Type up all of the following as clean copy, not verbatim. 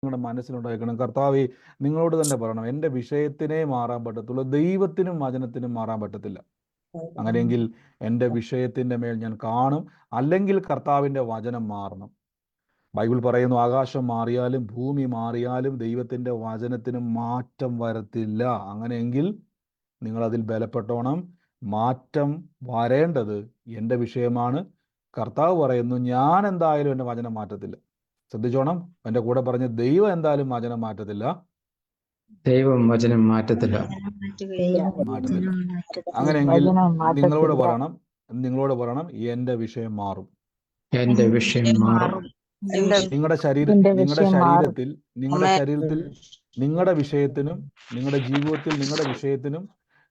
നിങ്ങളുടെ മനസ്സിലുണ്ടായിരിക്കണം, കർത്താവേ നിങ്ങളോട് തന്നെ പറയണം, എൻ്റെ വിഷയത്തിനേ മാറാൻ പറ്റത്തുള്ളൂ, ദൈവത്തിനും വചനത്തിനും മാറാൻ പറ്റത്തില്ല. അങ്ങനെയെങ്കിൽ എൻ്റെ വിഷയത്തിൻ്റെ മേൽ ഞാൻ കാണും, അല്ലെങ്കിൽ കർത്താവിൻ്റെ വചനം മാറണം. ബൈബിൾ പറയുന്നു, ആകാശം മാറിയാലും ഭൂമി മാറിയാലും ദൈവത്തിൻ്റെ വചനത്തിന് മാറ്റം വരത്തില്ല. അങ്ങനെയെങ്കിൽ നിങ്ങളതിൽ ബലപ്പെട്ടോണം. മാറ്റം വരേണ്ടത് എൻ്റെ വിഷയമാണ്. കർത്താവ് പറയുന്നു, ഞാൻ എന്തായാലും എൻ്റെ വചനം മാറ്റത്തില്ല. ശ്രദ്ധിച്ചോണം, എൻ്റെ കൂടെ പറഞ്ഞ ദൈവം എന്തായാലും വചനം മാറ്റത്തില്ല. ദൈവം വചനം മാറ്റത്തില്ല. മാറ്റത്തില്ല. അങ്ങനെയെങ്കിൽ നിങ്ങളോട് പറയണം എൻ്റെ വിഷയം മാറും. എന്റെ വിഷയം മാറും. നിങ്ങളുടെ ശരീരത്തിൽ നിങ്ങളുടെ വിഷയത്തിനും, നിങ്ങളുടെ ജീവിതത്തിൽ നിങ്ങളുടെ വിഷയത്തിനും,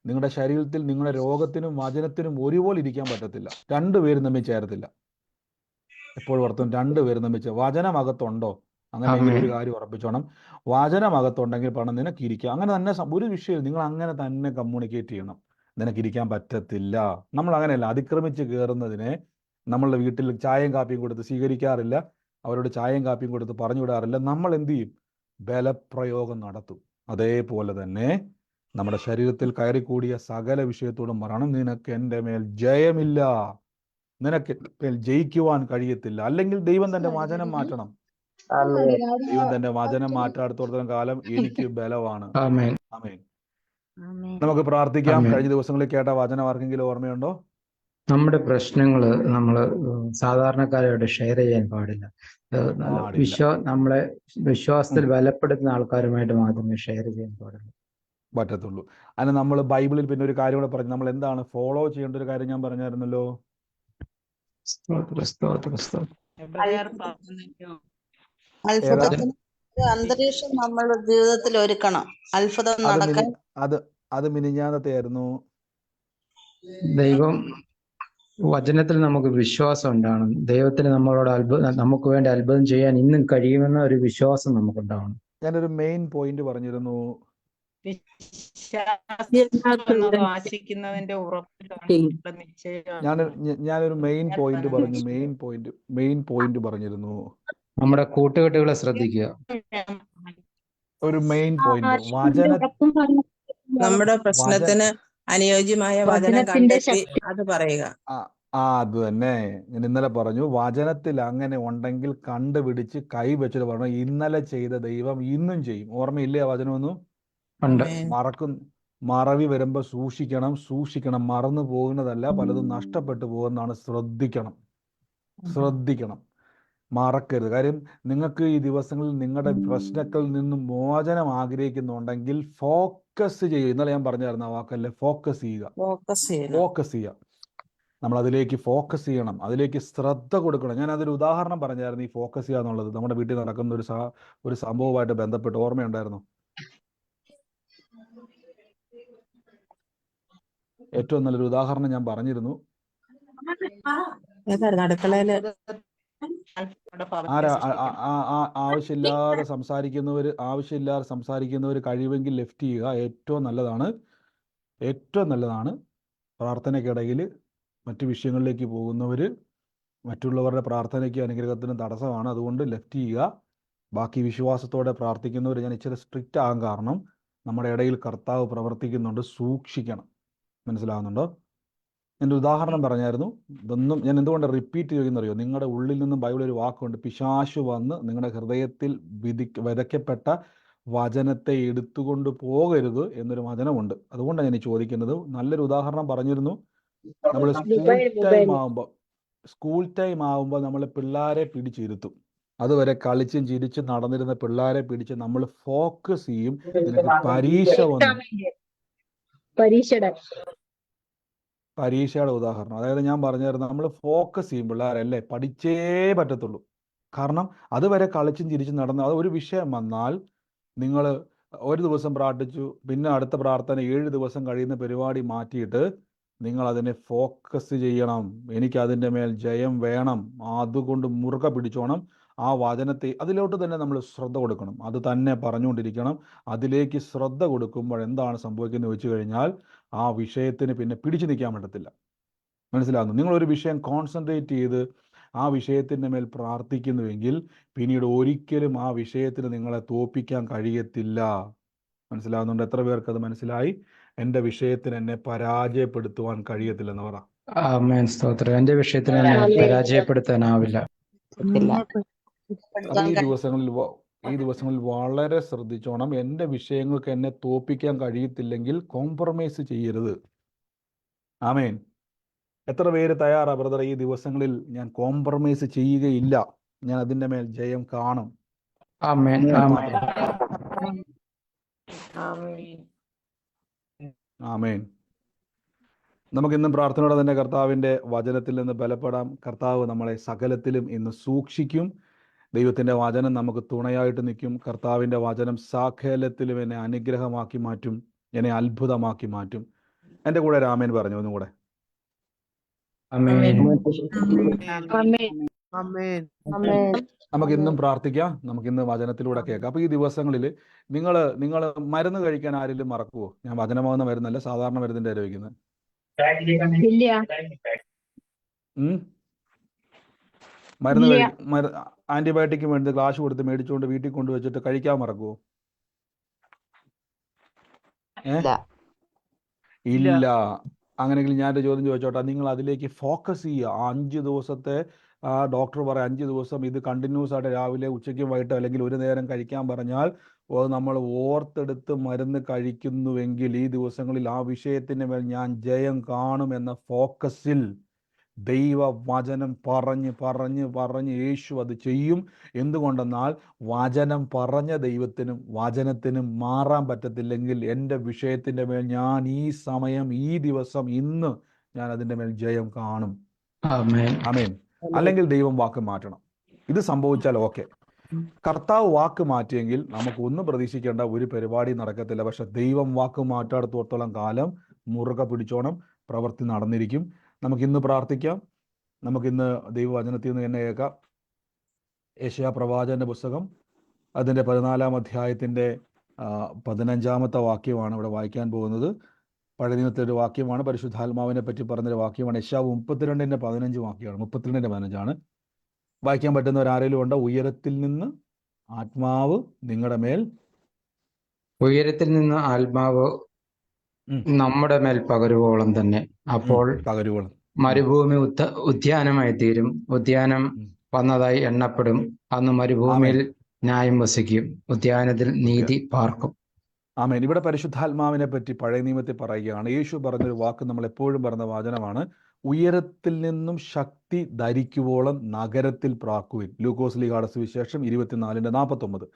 നിങ്ങളുടെ ശരീരത്തിൽ നിങ്ങളുടെ രോഗത്തിനും വചനത്തിനും ഒരുപോലെ ഇരിക്കാൻ പറ്റത്തില്ല. രണ്ടുപേരും തമ്മിൽ ചേരത്തില്ല. എപ്പോൾ ഓർത്തും രണ്ടുപേരും തമ്മിൽ വചനമകത്തുണ്ടോ? അങ്ങനെ ഒരു കാര്യം ഉറപ്പിച്ചോണം. വചനമകത്തുണ്ടെങ്കിൽ പണം നിനക്കിരിക്കാം. അങ്ങനെ തന്നെ ഒരു വിഷയം നിങ്ങൾ അങ്ങനെ തന്നെ കമ്മ്യൂണിക്കേറ്റ് ചെയ്യണം. നിനക്കിരിക്കാൻ പറ്റത്തില്ല. നമ്മൾ അങ്ങനെയല്ല, അതിക്രമിച്ച് കയറുന്നതിനെ നമ്മളുടെ വീട്ടിൽ ചായയും കാപ്പിയും കൊടുത്ത് സ്വീകരിക്കാറില്ല, അവരോട് ചായയും കാപ്പിയും കൊടുത്ത് പറഞ്ഞു വിടാറില്ല. നമ്മൾ എന്ത് ചെയ്യും? ബലപ്രയോഗം നടത്തും. അതേപോലെ തന്നെ നമ്മുടെ ശരീരത്തിൽ കയറിക്കൂടിയ സകല വിഷയത്തോടും പറയണം, നിനക്ക് എൻ്റെ മേൽ ജയമില്ല, നിനക്ക് മേൽ ജയിക്കുവാൻ കഴിയത്തില്ല. അല്ലെങ്കിൽ ദൈവം തന്റെ വചനം മാറ്റണം. ദൈവം തന്റെ വചനം മാറ്റാടുത്തോളം കാലം എനിക്ക് ബലമാണ്. ആമേൻ. നമുക്ക് പ്രാർത്ഥിക്കാം. കഴിഞ്ഞ ദിവസങ്ങളിൽ കേട്ട വചനം ആർക്കെങ്കിലും ഓർമ്മയുണ്ടോ? നമ്മുടെ പ്രശ്നങ്ങൾ നമ്മൾ സാധാരണക്കാരോട് ഷെയർ ചെയ്യാൻ പാടില്ല. നമ്മളെ വിശ്വാസത്തിൽ ബലപ്പെടുത്തുന്ന ആൾക്കാരുമായിട്ട് മാത്രമേ ഷെയർ ചെയ്യാൻ പറ്റത്തുള്ളൂ. അതിന് നമ്മൾ ബൈബിളിൽ പിന്നെ ഒരു കാര്യം കൂടെ പറഞ്ഞു, നമ്മൾ എന്താണ് ഫോളോ ചെയ്യേണ്ട ഒരു കാര്യം ഞാൻ പറഞ്ഞായിരുന്നല്ലോ. അന്തരീക്ഷം നമ്മളുടെ ജീവിതത്തിൽ ഒരുക്കണം, അത്ഭുതം നടക്കാൻ. അത് മിനിഞ്ഞാന്നത്തെ ആയിരുന്നു. ദൈവം വചനത്തിൽ നമുക്ക് വിശ്വാസം ഉണ്ടാവണം. ദൈവത്തിന് നമ്മളോട് നമുക്ക് വേണ്ടി അത്ഭുതം ചെയ്യാൻ ഇന്നും കഴിയുമെന്ന ഒരു വിശ്വാസം നമുക്കുണ്ടാവണം. ഞാനൊരു മെയിൻ പോയിന്റ് പറഞ്ഞിരുന്നു. ഞാനൊരു മെയിൻ പോയിന്റ് പറഞ്ഞിരുന്നു. നമ്മുടെ കൂട്ടുകെട്ടുകളെ ശ്രദ്ധിക്കുക. ഒരു മെയിൻ പോയിന്റ്, നമ്മുടെ പ്രശ്നത്തിന് അനുയോജ്യമായ വചനം കണ്ടെത്തി അത് പറയുക. അത് തന്നെ ഞാൻ ഇന്നലെ പറഞ്ഞു. വചനത്തിൽ അങ്ങനെ ഉണ്ടെങ്കിൽ കണ്ടുപിടിച്ച് കൈ വെച്ചിട്ട് പറഞ്ഞു, ഇന്നലെ ചെയ്ത ദൈവം ഇന്നും ചെയ്യും. ഓർമ്മയില്ലേ ആ വചനമൊന്നും? മറവി വരുമ്പോ സൂക്ഷിക്കണം. മറന്നു പോകുന്നതല്ല, പലതും നഷ്ടപ്പെട്ടു പോകുന്നതാണ്. ശ്രദ്ധിക്കണം, മറക്കരുത്. കാര്യം നിങ്ങൾക്ക് ഈ ദിവസങ്ങളിൽ നിങ്ങളുടെ പ്രശ്നങ്ങളിൽ നിന്നും മോചനം ആഗ്രഹിക്കുന്നുണ്ടെങ്കിൽ ഫോക്കസ് ചെയ്യുക. ഇന്നലെ ഞാൻ പറഞ്ഞായിരുന്നു ആ വാക്കല്ലേ, ഫോക്കസ് ചെയ്യുക. നമ്മൾ അതിലേക്ക് ഫോക്കസ് ചെയ്യണം, അതിലേക്ക് ശ്രദ്ധ കൊടുക്കണം. ഞാൻ അതൊരു ഉദാഹരണം പറഞ്ഞായിരുന്നു, ഈ ഫോക്കസ് ചെയ്യുക എന്നുള്ളത് നമ്മുടെ വീട്ടിൽ നടക്കുന്ന ഒരു സംഭവമായിട്ട് ബന്ധപ്പെട്ട്. ഓർമ്മയുണ്ടായിരുന്നു? ഏറ്റവും നല്ലൊരു ഉദാഹരണം ഞാൻ പറഞ്ഞിരുന്നു. ആവശ്യമില്ലാതെ സംസാരിക്കുന്നവർ കഴിവെങ്കിൽ ലെഫ്റ്റ് ചെയ്യുക. ഏറ്റവും നല്ലതാണ്. പ്രാർത്ഥനയ്ക്കിടയിൽ മറ്റു വിഷയങ്ങളിലേക്ക് പോകുന്നവർ മറ്റുള്ളവരുടെ പ്രാർത്ഥനയ്ക്ക് അനുഗ്രഹത്തിനും തടസ്സമാണ്. അതുകൊണ്ട് ലെഫ്റ്റ് ചെയ്യുക. ബാക്കി വിശ്വാസത്തോടെ പ്രാർത്ഥിക്കുന്നവർ, ഞാൻ ഇച്ചിരി സ്ട്രിക്റ്റ് ആകാൻ കാരണം നമ്മുടെ ഇടയിൽ കർത്താവ് പ്രവർത്തിക്കുന്നുണ്ട്, സൂക്ഷിക്കണം. മനസ്സിലാകുന്നുണ്ടോ? എൻ്റെ ഉദാഹരണം പറഞ്ഞായിരുന്നു. ഇതൊന്നും ഞാൻ എന്തുകൊണ്ട് റിപ്പീറ്റ് ചെയ്യുന്നറിയോ? നിങ്ങളുടെ ഉള്ളിൽ നിന്നും ബൈബിൾ ഒരു വാക്കുണ്ട്, പിശാശു വന്ന് നിങ്ങളുടെ ഹൃദയത്തിൽ വിതയ്ക്കപ്പെട്ട വചനത്തെ എടുത്തുകൊണ്ട് പോകരുത് എന്നൊരു വചനമുണ്ട്. അതുകൊണ്ടാണ് ഞാൻ ചോദിക്കുന്നത്. നല്ലൊരു ഉദാഹരണം പറഞ്ഞിരുന്നു. നമ്മൾ സ്കൂൾ ടൈം ആവുമ്പോൾ നമ്മൾ പിള്ളേരെ പിടിച്ചിരുത്തും. അതുവരെ കളിച്ചും ചിരിച്ചും നടന്നിരുന്ന പിള്ളേരെ പിടിച്ച് നമ്മൾ ഫോക്കസ് ചെയ്യും. നിനക്ക് പരീക്ഷയുടെ ഉദാഹരണം. അതായത് ഞാൻ പറഞ്ഞായിരുന്നു, നമ്മൾ ഫോക്കസ് ചെയ്യും പിള്ളേരല്ലേ, പഠിച്ചേ പറ്റത്തുള്ളൂ. കാരണം അതുവരെ കളിച്ചും ചിരിച്ചും നടന്ന ഒരു വിഷയം വന്നാൽ നിങ്ങൾ ഒരു ദിവസം പ്രാർത്ഥിച്ചു, പിന്നെ അടുത്ത പ്രാർത്ഥന 7 ദിവസം കഴിയുന്ന പരിപാടി മാറ്റിയിട്ട് നിങ്ങൾ അതിനെ ഫോക്കസ് ചെയ്യണം. എനിക്കതിൻ്റെ മേൽ ജയം വേണം, അതുകൊണ്ട് മുറുകെ പിടിച്ചോണം. ആ വചനത്തെ അതിലോട്ട് തന്നെ നമ്മൾ ശ്രദ്ധ കൊടുക്കണം. അത് തന്നെ പറഞ്ഞുകൊണ്ടിരിക്കണം. അതിലേക്ക് ശ്രദ്ധ കൊടുക്കുമ്പോൾ എന്താണ് സംഭവിക്കുന്നത് വെച്ച് കഴിഞ്ഞാൽ ആ വിഷയത്തിന് പിന്നെ പിടിച്ചു നിൽക്കാൻ പറ്റത്തില്ല. മനസ്സിലാകുന്നു? നിങ്ങളൊരു വിഷയം കോൺസെൻട്രേറ്റ് ചെയ്ത് ആ വിഷയത്തിൻ്റെ മേൽ പ്രാർത്ഥിക്കുന്നുവെങ്കിൽ പിന്നീട് ഒരിക്കലും ആ വിഷയത്തിന് നിങ്ങളെ തോൽപ്പിക്കാൻ കഴിയത്തില്ല. മനസ്സിലാവുന്നുണ്ട്? എത്ര പേർക്ക് അത് മനസ്സിലായി? എൻ്റെ വിഷയത്തിന് എന്നെ പരാജയപ്പെടുത്തുവാൻ കഴിയത്തില്ലെന്ന് പറ. ആമേൻ. സ്തോത്രം. എന്റെ വിഷയത്തിൽ എന്നെ പരാജയപ്പെടുത്താനാവില്ല. അത് ഈ ദിവസങ്ങളിൽ വളരെ ശ്രദ്ധിച്ചോണം. എൻ്റെ വിഷയങ്ങൾക്ക് എന്നെ തോൽപ്പിക്കാൻ കഴിയത്തില്ലെങ്കിൽ കോംപ്രമൈസ് ചെയ്യരുത്. ആമേൻ. എത്ര പേര് തയ്യാറാ ബ്രദർ? ഈ ദിവസങ്ങളിൽ ഞാൻ കോംപ്രമൈസ് ചെയ്യുകയില്ല, ഞാൻ അതിൻ്റെ മേൽ ജയം കാണും. ആമേൻ. ആമേൻ. നമുക്കിന്നും പ്രാർത്ഥനയോടെ തന്നെ കർത്താവിൻ്റെ വചനത്തിൽ നിന്ന് ബലപ്പെടാം. കർത്താവ് നമ്മളെ സകലത്തിലും ഇന്ന് സൂക്ഷിക്കും. ദൈവത്തിൻ്റെ വചനം നമുക്ക് തുണയായിട്ട് നിൽക്കും. കർത്താവിൻ്റെ വചനം സകലത്തിലും എന്നെ അനുഗ്രഹമാക്കി മാറ്റും, എന്നെ അത്ഭുതമാക്കി മാറ്റും. എൻ്റെ കൂടെ രാമേൻ പറഞ്ഞു ഒന്നും കൂടെ. നമുക്കിന്നും പ്രാർത്ഥിക്കാം, നമുക്കിന്ന് വചനത്തിലൂടെ കേൾക്കാം. അപ്പോൾ ഈ ദിവസങ്ങളിൽ നിങ്ങൾ മരുന്ന് കഴിക്കാൻ ആരെങ്കിലും മറക്കുമോ? ഞാൻ വചനമാകുന്ന മരുന്നല്ല, സാധാരണ മരുന്നിൻ്റെ ആലോചിക്കുന്നത്. മരുന്ന് ആന്റിബയോട്ടിക് വേണ്ടി ഗ്ലാസ് കൊടുത്ത് മേടിച്ചുകൊണ്ട് വീട്ടിൽ കൊണ്ടുവച്ചിട്ട് കഴിക്കാൻ മറക്കുമോ? ഇല്ല. അങ്ങനെയെങ്കിൽ ഞാനൊരു ചോദ്യം ചോദിച്ചോട്ടെ, നിങ്ങൾ അതിലേക്ക് ഫോക്കസ് ചെയ്യുക. 5 ദിവസത്തെ ഡോക്ടർ പറയാം 5 ദിവസം ഇത് കണ്ടിന്യൂസ് ആയിട്ട് രാവിലെ ഉച്ചയ്ക്കും വൈകിട്ട് അല്ലെങ്കിൽ ഒരു നേരം കഴിക്കാൻ പറഞ്ഞാൽ നമ്മൾ ഓർത്തെടുത്ത് മരുന്ന് കഴിക്കുന്നുവെങ്കിൽ ഈ ദിവസങ്ങളിൽ ആ വിഷയത്തിന് മേൽ ഞാൻ ജയം കാണുമെന്ന ഫോക്കസിൽ ദൈവ വചനം പറഞ്ഞ് യേശു അത് ചെയ്യും. എന്തുകൊണ്ടെന്നാൽ വചനം പറഞ്ഞ ദൈവത്തിനും വചനത്തിനും മാറാൻ പറ്റത്തില്ലെങ്കിൽ എൻ്റെ വിഷയത്തിൻ്റെ മേൽ ഞാൻ ഈ സമയം, ഈ ദിവസം, ഇന്ന് ഞാൻ അതിൻ്റെ മേൽ ജയം കാണും. ആമേൻ. അല്ലെങ്കിൽ ദൈവം വാക്ക് മാറ്റണം. ഇത് സംഭവിച്ചാൽ ഓക്കെ. കർത്താവ് വാക്ക് മാറ്റിയെങ്കിൽ നമുക്കൊന്നും പ്രതീക്ഷിക്കേണ്ട ഒരു പരിപാടി നടക്കത്തില്ല. പക്ഷെ ദൈവം വാക്ക് മാറ്റാടത്തോളം കാലം മുറുകെ പിടിച്ചോണം, പ്രവൃത്തി നടന്നിരിക്കും. നമുക്കിന്ന് പ്രാർത്ഥിക്കാം. നമുക്കിന്ന് ദൈവവചനത്തിൽ നിന്ന് തന്നെ കേൾക്കാം. യെശയ്യാ പ്രവാചകന്റെ പുസ്തകം അതിൻ്റെ 14-ാം അധ്യായത്തിൻ്റെ 15-ാമത്തെ വാക്യമാണ് ഇവിടെ വായിക്കാൻ പോകുന്നത്. പഴയ നിയമത്തിലെ ഒരു വാക്യമാണ്, പരിശുദ്ധാത്മാവിനെ പറ്റി പറഞ്ഞൊരു വാക്യമാണ്. യെശയ്യാ 32-ന്റെ 15 വാക്യമാണ്. 32-ന്റെ 15 വായിക്കാൻ പറ്റുന്നവരാരെങ്കിലും ഉണ്ടോ? ഉയരത്തിൽ നിന്ന് ആത്മാവ് നിങ്ങളുടെ മേൽ, ഉയരത്തിൽ നിന്ന് ആത്മാവ് നമ്മുടെ മേൽ പകരുവോളം തന്നെ. അപ്പോൾ പകരുവോളം മരുഭൂമി ഉദ്യാനമായി തീരും. ഉദ്യാനം വന്നതായി എണ്ണപ്പെടും. അന്ന് മരുഭൂമിയിൽ ന്യായം വസിക്കും, ഉദ്യാനത്തിൽ നീതി പാർക്കും. ആമേൻ. ഇവിടെ പരിശുദ്ധാത്മാവിനെ പറ്റി പഴയ നിയമത്തിൽ പറയുകയാണ്. യേശു പറഞ്ഞൊരു വാക്ക് നമ്മൾ എപ്പോഴും പറഞ്ഞ വചനമാണ്, ഉയരത്തിൽ നിന്നും ശക്തി ധരിക്കുവോളം നഗരത്തിൽ പ്രാക്കുവിൻ. ലൂക്കോസ് ലീഗായുടെ സുവിശേഷം 24:49.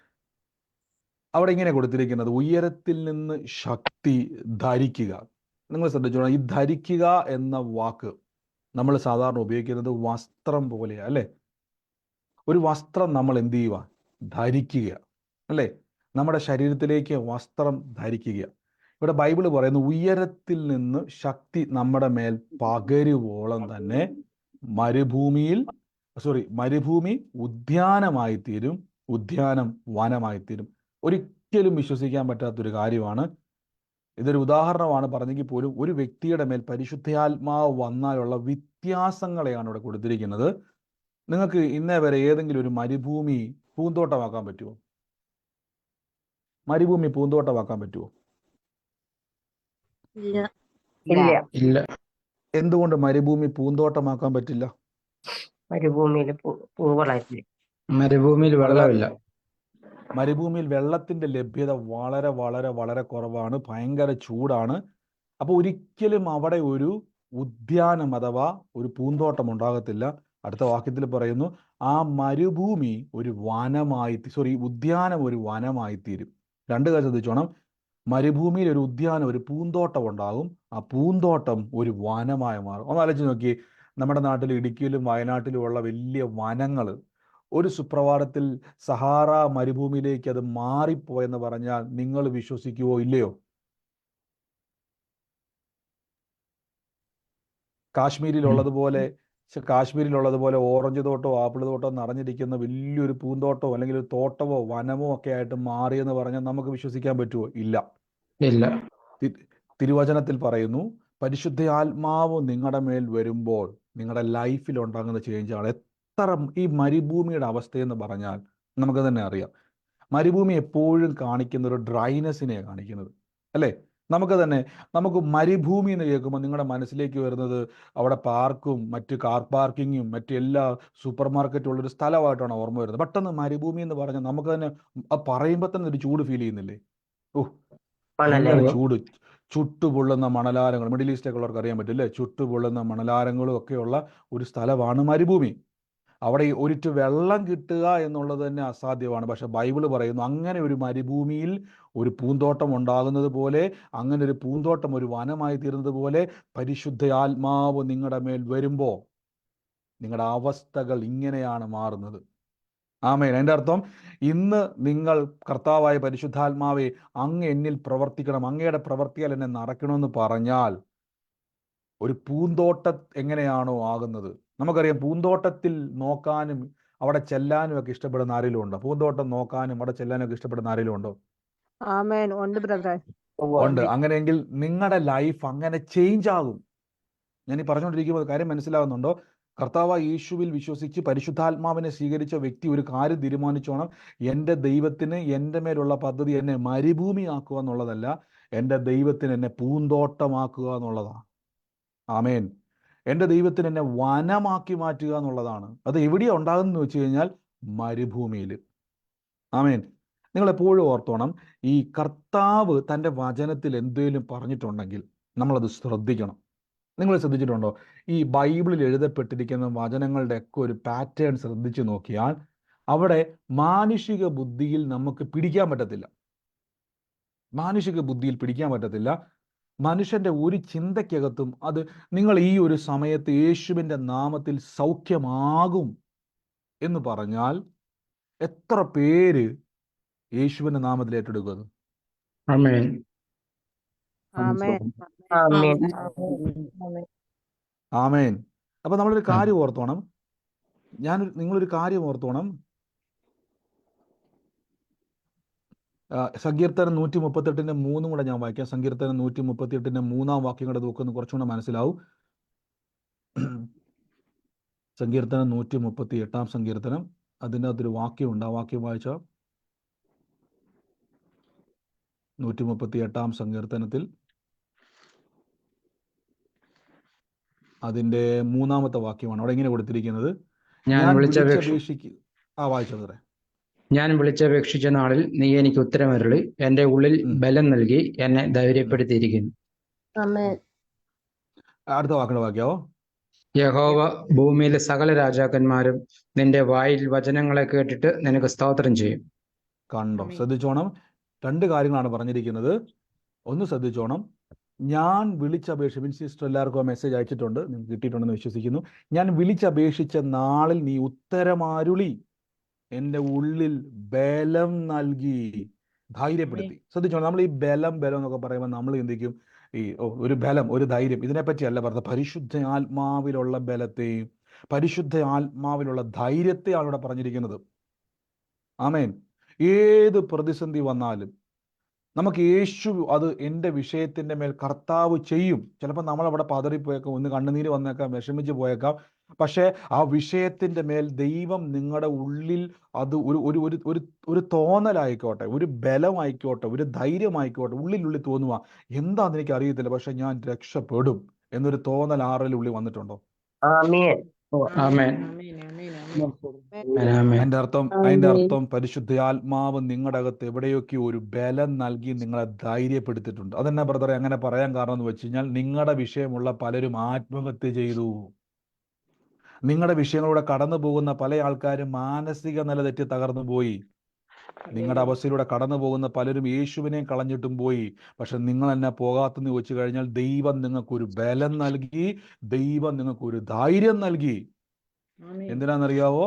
അവിടെ ഇങ്ങനെ കൊടുത്തിരിക്കുന്നത്, ഉയരത്തിൽ നിന്ന് ശക്തി ധരിക്കുക. നിങ്ങൾ ശ്രദ്ധിച്ചോളാം, ഈ ധരിക്കുക എന്ന വാക്ക് നമ്മൾ സാധാരണ ഉപയോഗിക്കുന്നത് വസ്ത്രം പോലെയാണ്, അല്ലേ? ഒരു വസ്ത്രം നമ്മൾ എന്ത് ചെയ്യുക? ധരിക്കുക, അല്ലേ? നമ്മുടെ ശരീരത്തിലേക്ക് വസ്ത്രം ധരിക്കുക. ഇവിടെ ബൈബിള് പറയുന്നു, ഉയരത്തിൽ നിന്ന് ശക്തി നമ്മുടെ മേൽ പകരുവോളം തന്നെ മരുഭൂമി ഉദ്യാനമായി തീരും, ഉദ്യാനം വനമായിത്തീരും. ഒരിക്കലും വിശ്വസിക്കാൻ പറ്റാത്തൊരു കാര്യമാണ്. ഇതൊരു ഉദാഹരണമാണ് പറഞ്ഞെങ്കിൽ പോലും ഒരു വ്യക്തിയുടെ മേൽ പരിശുദ്ധാത്മാവ് വന്നാലുള്ള വ്യത്യാസങ്ങളെയാണ് ഇവിടെ കൊടുത്തിരിക്കുന്നത്. നിങ്ങൾക്ക് ഇന്നേ വരെ ഏതെങ്കിലും ഒരു മരുഭൂമി പൂന്തോട്ടമാക്കാൻ പറ്റുമോ? മരുഭൂമി പൂന്തോട്ടമാക്കാൻ പറ്റുമോ? ഇല്ല. എന്തുകൊണ്ട് മരുഭൂമി പൂന്തോട്ടമാക്കാൻ പറ്റില്ല? മരുഭൂമിയിൽ വെള്ളമില്ല. മരുഭൂമിയിൽ വെള്ളത്തിന്റെ ലഭ്യത വളരെ വളരെ വളരെ കുറവാണ്, ഭയങ്കര ചൂടാണ്. അപ്പോൾ ഒരിക്കലും അവിടെ ഒരു ഉദ്യാനം അഥവാ ഒരു പൂന്തോട്ടം ഉണ്ടാകത്തില്ല. അടുത്ത വാക്യത്തിൽ പറയുന്നു, ആ മരുഭൂമി ഒരു ഉദ്യാനം ഒരു വനമായി തീരും. 2 കാര്യം ശ്രദ്ധിച്ചോണം. മരുഭൂമിയിൽ ഒരു ഉദ്യാനം, ഒരു പൂന്തോട്ടം ഉണ്ടാകും, ആ പൂന്തോട്ടം ഒരു വനമായി മാറും. ഒന്ന് ആലോചിച്ച് നോക്കി, നമ്മുടെ നാട്ടിൽ ഇടുക്കിയിലും വയനാട്ടിലും ഉള്ള വലിയ വനങ്ങൾ ഒരു സുപ്രഭാതത്തിൽ സഹാറ മരുഭൂമിയിലേക്ക് അത് മാറിപ്പോയെന്ന് പറഞ്ഞാൽ നിങ്ങൾ വിശ്വസിക്കുവോ? ഇല്ലയോ? കാശ്മീരിലുള്ളതുപോലെ ഓറഞ്ച് തോട്ടമോ ആപ്പിൾ തോട്ടമോ നിറഞ്ഞിരിക്കുന്ന വലിയൊരു പൂന്തോട്ടമോ അല്ലെങ്കിൽ ഒരു തോട്ടമോ വനമോ ഒക്കെ ആയിട്ട് മാറിയെന്ന് പറഞ്ഞാൽ നമുക്ക് വിശ്വസിക്കാൻ പറ്റുമോ? ഇല്ല. തിരുവചനത്തിൽ പറയുന്നു, പരിശുദ്ധ ആത്മാവ് നിങ്ങളുടെ മേൽ വരുമ്പോൾ നിങ്ങളുടെ ലൈഫിൽ ഉണ്ടാകുന്ന ചേഞ്ചാണ്. എത്ര ഈ മരുഭൂമിയുടെ അവസ്ഥയെന്ന് പറഞ്ഞാൽ നമുക്ക് തന്നെ അറിയാം. മരുഭൂമി എപ്പോഴും കാണിക്കുന്ന ഒരു ഡ്രൈനെസ്സിനെയാണ് കാണിക്കുന്നത്, അല്ലേ? നമുക്ക് മരുഭൂമി എന്ന് കേൾക്കുമ്പോൾ നിങ്ങളുടെ മനസ്സിലേക്ക് വരുന്നത് അവിടെ പാർക്കും മറ്റ് കാർ പാർക്കിങ്ങും മറ്റ് എല്ലാ സൂപ്പർ മാർക്കറ്റും ഉള്ളൊരു സ്ഥലമായിട്ടാണ് ഓർമ്മ വരുന്നത്. പെട്ടെന്ന് മരുഭൂമി എന്ന് പറഞ്ഞാൽ നമുക്ക് തന്നെ പറയുമ്പോൾ തന്നെ ഒരു ചൂട് ഫീൽ ചെയ്യുന്നില്ലേ? ഓ, ഭയങ്കര ചൂട്, ചുട്ടുപൊള്ളുന്ന മണലാരങ്ങൾ. മിഡിൽ ഈസ്റ്റൊക്കെ ഉള്ളവർക്ക് അറിയാൻ പറ്റും അല്ലേ? ചുട്ടുപൊള്ളുന്ന മണലാരങ്ങളും ഒക്കെയുള്ള ഒരു സ്ഥലമാണ് മരുഭൂമി. അവിടെ ഒരിറ്റ് വെള്ളം കിട്ടുക എന്നുള്ളത് തന്നെ അസാധ്യമാണ്. പക്ഷെ ബൈബിള് പറയുന്നു അങ്ങനെ ഒരു മരുഭൂമിയിൽ ഒരു പൂന്തോട്ടം ഉണ്ടാകുന്നത് പോലെ, അങ്ങനെ ഒരു പൂന്തോട്ടം ഒരു വനമായി തീരുന്നത് പോലെ പരിശുദ്ധ ആത്മാവ് നിങ്ങളുടെ മേൽ വരുമ്പോൾ നിങ്ങളുടെ അവസ്ഥകൾ ഇങ്ങനെയാണ് മാറുന്നത്. ആമേൻ. എൻ്റെ അർത്ഥം, ഇന്ന് നിങ്ങൾ കർത്താവായ പരിശുദ്ധാത്മാവെ അങ്ങ് എന്നിൽ പ്രവർത്തിക്കണം, അങ്ങയുടെ പ്രവർത്തിയാൽ എന്നെ നടക്കണമെന്ന് പറഞ്ഞാൽ ഒരു പൂന്തോട്ടം എങ്ങനെയാണോ ആകുന്നത്? നമുക്കറിയാം, പൂന്തോട്ടത്തിൽ നോക്കാനും അവിടെ ചെല്ലാനും ഒക്കെ ഇഷ്ടപ്പെടുന്ന ആരെങ്കിലും ഉണ്ടോ? പൂന്തോട്ടം നോക്കാനും അവിടെ ചെല്ലാനും ഒക്കെ ഇഷ്ടപ്പെടുന്ന ആരെങ്കിലും ഉണ്ടോ? ആമേൻ. ഉണ്ട് ബ്രദർ. ഉണ്ട്. അങ്ങനെയെങ്കിൽ നിങ്ങളുടെ ലൈഫ് അങ്ങനെ ചേഞ്ച് ആകും. ഞാൻ ഈ പറഞ്ഞുകൊണ്ടിരിക്കുമ്പോൾ കാര്യം മനസ്സിലാകുന്നുണ്ടോ? കർത്താവ് യേശുവിൽ വിശ്വസിച്ച് പരിശുദ്ധാത്മാവിനെ സ്വീകരിച്ച വ്യക്തി ഒരു കാര്യം തീരുമാനിച്ചോണം, എൻ്റെ ദൈവത്തിന് എൻ്റെ മേലുള്ള പദ്ധതി എന്നെ മരുഭൂമിയാക്കുക എന്നുള്ളതല്ല, എൻ്റെ ദൈവത്തിന് എന്നെ പൂന്തോട്ടമാക്കുക എന്നുള്ളതാണ്. ആമേൻ. എൻ്റെ ദൈവത്തിന് എന്നെ വനമാക്കി മാറ്റുക എന്നുള്ളതാണ്. അത് എവിടെയാണ് ഉണ്ടാകുന്നതെന്ന് വെച്ച് കഴിഞ്ഞാൽ മരുഭൂമിയിൽ. ആമേൻ. നിങ്ങൾ എപ്പോഴും ഓർത്തോണം, ഈ കർത്താവ് തൻ്റെ വചനത്തിൽ എന്തെങ്കിലും പറഞ്ഞിട്ടുണ്ടെങ്കിൽ നമ്മളത് ശ്രദ്ധിക്കണം. നിങ്ങൾ ശ്രദ്ധിച്ചിട്ടുണ്ടോ? ഈ ബൈബിളിൽ എഴുതപ്പെട്ടിരിക്കുന്ന വചനങ്ങളുടെ ഒക്കെ ഒരു പാറ്റേൺ ശ്രദ്ധിച്ചു നോക്കിയാൽ അവിടെ മാനുഷിക ബുദ്ധിയിൽ നമുക്ക് പിടിക്കാൻ പറ്റത്തില്ല. മാനുഷിക ബുദ്ധിയിൽ പിടിക്കാൻ പറ്റത്തില്ല. മനുഷ്യന്റെ ഒരു ചിന്തയ്ക്കകത്തും അത് നിങ്ങൾ ഈ ഒരു സമയത്ത് യേശുവിൻ്റെ നാമത്തിൽ സൗഖ്യമാകും എന്ന് പറഞ്ഞാൽ എത്ര പേര് യേശുവിൻ്റെ നാമത്തിൽ ഏറ്റെടുക്കുന്നത്? ആമേൻ. ആമേൻ. ആമേൻ. അപ്പൊ നമ്മളൊരു കാര്യം ഓർത്തോണം, നിങ്ങളൊരു കാര്യം ഓർത്തോണം. സങ്കീർത്തനം 138:3 കൂടെ ഞാൻ വായിക്കാം. സങ്കീർത്തനം 138 വാക്യം കൂടെ നോക്കുന്ന കുറച്ചുകൂടെ മനസ്സിലാവും. സങ്കീർത്തനം 138 സങ്കീർത്തനം, അതിൻ്റെ അകത്തൊരു വാക്യമുണ്ട്. ആ വാക്യം വായിച്ചാൽ 138 സങ്കീർത്തനത്തിൽ അതിൻ്റെ 3 വാക്യമാണ്. അവിടെ ഇങ്ങനെ കൊടുത്തിരിക്കുന്നത്, ഞാൻ വായിച്ചത് ഞാൻ വിളിച്ചപേക്ഷിച്ച നാളിൽ നീ എനിക്ക് ഉത്തരമരുളി, എൻ്റെ ഉള്ളിൽ ബലം നൽകി എന്നെ ധൈര്യപ്പെടുത്തിയിരിക്കുന്നു. അടുത്ത വാക്കിന്റെ വാക്യാവോ? യഹോവ ഭൂമിയിലെ സകല രാജാക്കന്മാരും നിന്റെ വായിൽ വചനങ്ങളെ കേട്ടിട്ട് നിനക്ക് സ്തോത്രം ചെയ്യും. കണ്ടോ? ശ്രദ്ധിച്ചോണം, 2 കാര്യങ്ങളാണ് പറഞ്ഞിരിക്കുന്നത്. ഒന്ന് ശ്രദ്ധിച്ചോണം, ഞാൻ വിളിച്ചപേക്ഷ സിസ്റ്റർ എല്ലാവർക്കും ആ മെസ്സേജ് അയച്ചിട്ടുണ്ട്, നിങ്ങൾക്ക് കിട്ടിയിട്ടുണ്ടെന്ന് വിശ്വസിക്കുന്നു. ഞാൻ വിളിച്ചപേക്ഷിച്ച നാളിൽ നീ ഉത്തരമരുളി, എൻ്റെ ഉള്ളിൽ ബലം നൽകി ധൈര്യപ്പെടുത്തി. ശ്രദ്ധിച്ചോണം, നമ്മൾ ഈ ബലം എന്നൊക്കെ പറയുമ്പോൾ നമ്മൾ ചിന്തിക്കും ഈ ഒരു ബലം, ഒരു ധൈര്യം. ഇതിനെപ്പറ്റിയല്ല പറഞ്ഞത്. പരിശുദ്ധ ആത്മാവിലുള്ള ബലത്തെയും പരിശുദ്ധ ആത്മാവിലുള്ള ധൈര്യത്തെയാണ് ഇവിടെ പറഞ്ഞിരിക്കുന്നത്. ആമേൻ. ഏത് പ്രതിസന്ധി വന്നാലും നമുക്ക് യേശു അത് എൻ്റെ വിഷയത്തിൻ്റെ മേൽ കർത്താവ് ചെയ്യും. ചിലപ്പോൾ നമ്മളവിടെ പതറിപ്പോയേക്കാം, ഒന്ന് കണ്ണുനീര് വന്നേക്കാം, വിഷമിച്ച് പോയേക്കാം. പക്ഷേ ആ വിഷയത്തിൻ്റെ മേൽ ദൈവം നിങ്ങളുടെ ഉള്ളിൽ അത് ഒരു ഒരു ഒരു ഒരു ഒരു തോന്നലായിക്കോട്ടെ, ഒരു ബലമായിക്കോട്ടെ, ഒരു ധൈര്യമായിക്കോട്ടെ, ഉള്ളിൽ തോന്നുക, എന്താണെന്ന് എനിക്ക് അറിയത്തില്ല, പക്ഷെ ഞാൻ രക്ഷപ്പെടും എന്നൊരു തോന്നൽ ആരുടെ ഉള്ളിൽ വന്നിട്ടുണ്ടോ? അതിന്റെ അർത്ഥം പരിശുദ്ധാത്മാവ് നിങ്ങളുടെ അകത്ത് എവിടെയൊക്കെ ഒരു ബലം നൽകി നിങ്ങളെ ധൈര്യപ്പെടുത്തിയിട്ടുണ്ട്. അതെന്നാ ബ്രദറെ അങ്ങനെ പറയാൻ കാരണം എന്ന് വെച്ച് കഴിഞ്ഞാൽ, നിങ്ങളുടെ വിഷയമുള്ള പലരും ആത്മഹത്യ ചെയ്തു. നിങ്ങളുടെ വിഷയങ്ങളിലൂടെ കടന്നു പോകുന്ന പല ആൾക്കാരും മാനസിക നില തെറ്റി തകർന്നു പോയി. നിങ്ങളുടെ അവസ്ഥയിലൂടെ കടന്നു പോകുന്ന പലരും യേശുവിനെ കളഞ്ഞിട്ടും പോയി. പക്ഷെ നിങ്ങൾ എന്നെ പോകാത്തെന്ന് ചോദിച്ചു കഴിഞ്ഞാൽ ദൈവം നിങ്ങൾക്കൊരു ബലം നൽകി, ദൈവം നിങ്ങൾക്കൊരു ധൈര്യം നൽകി. എന്തിനാണെന്നറിയാവോ?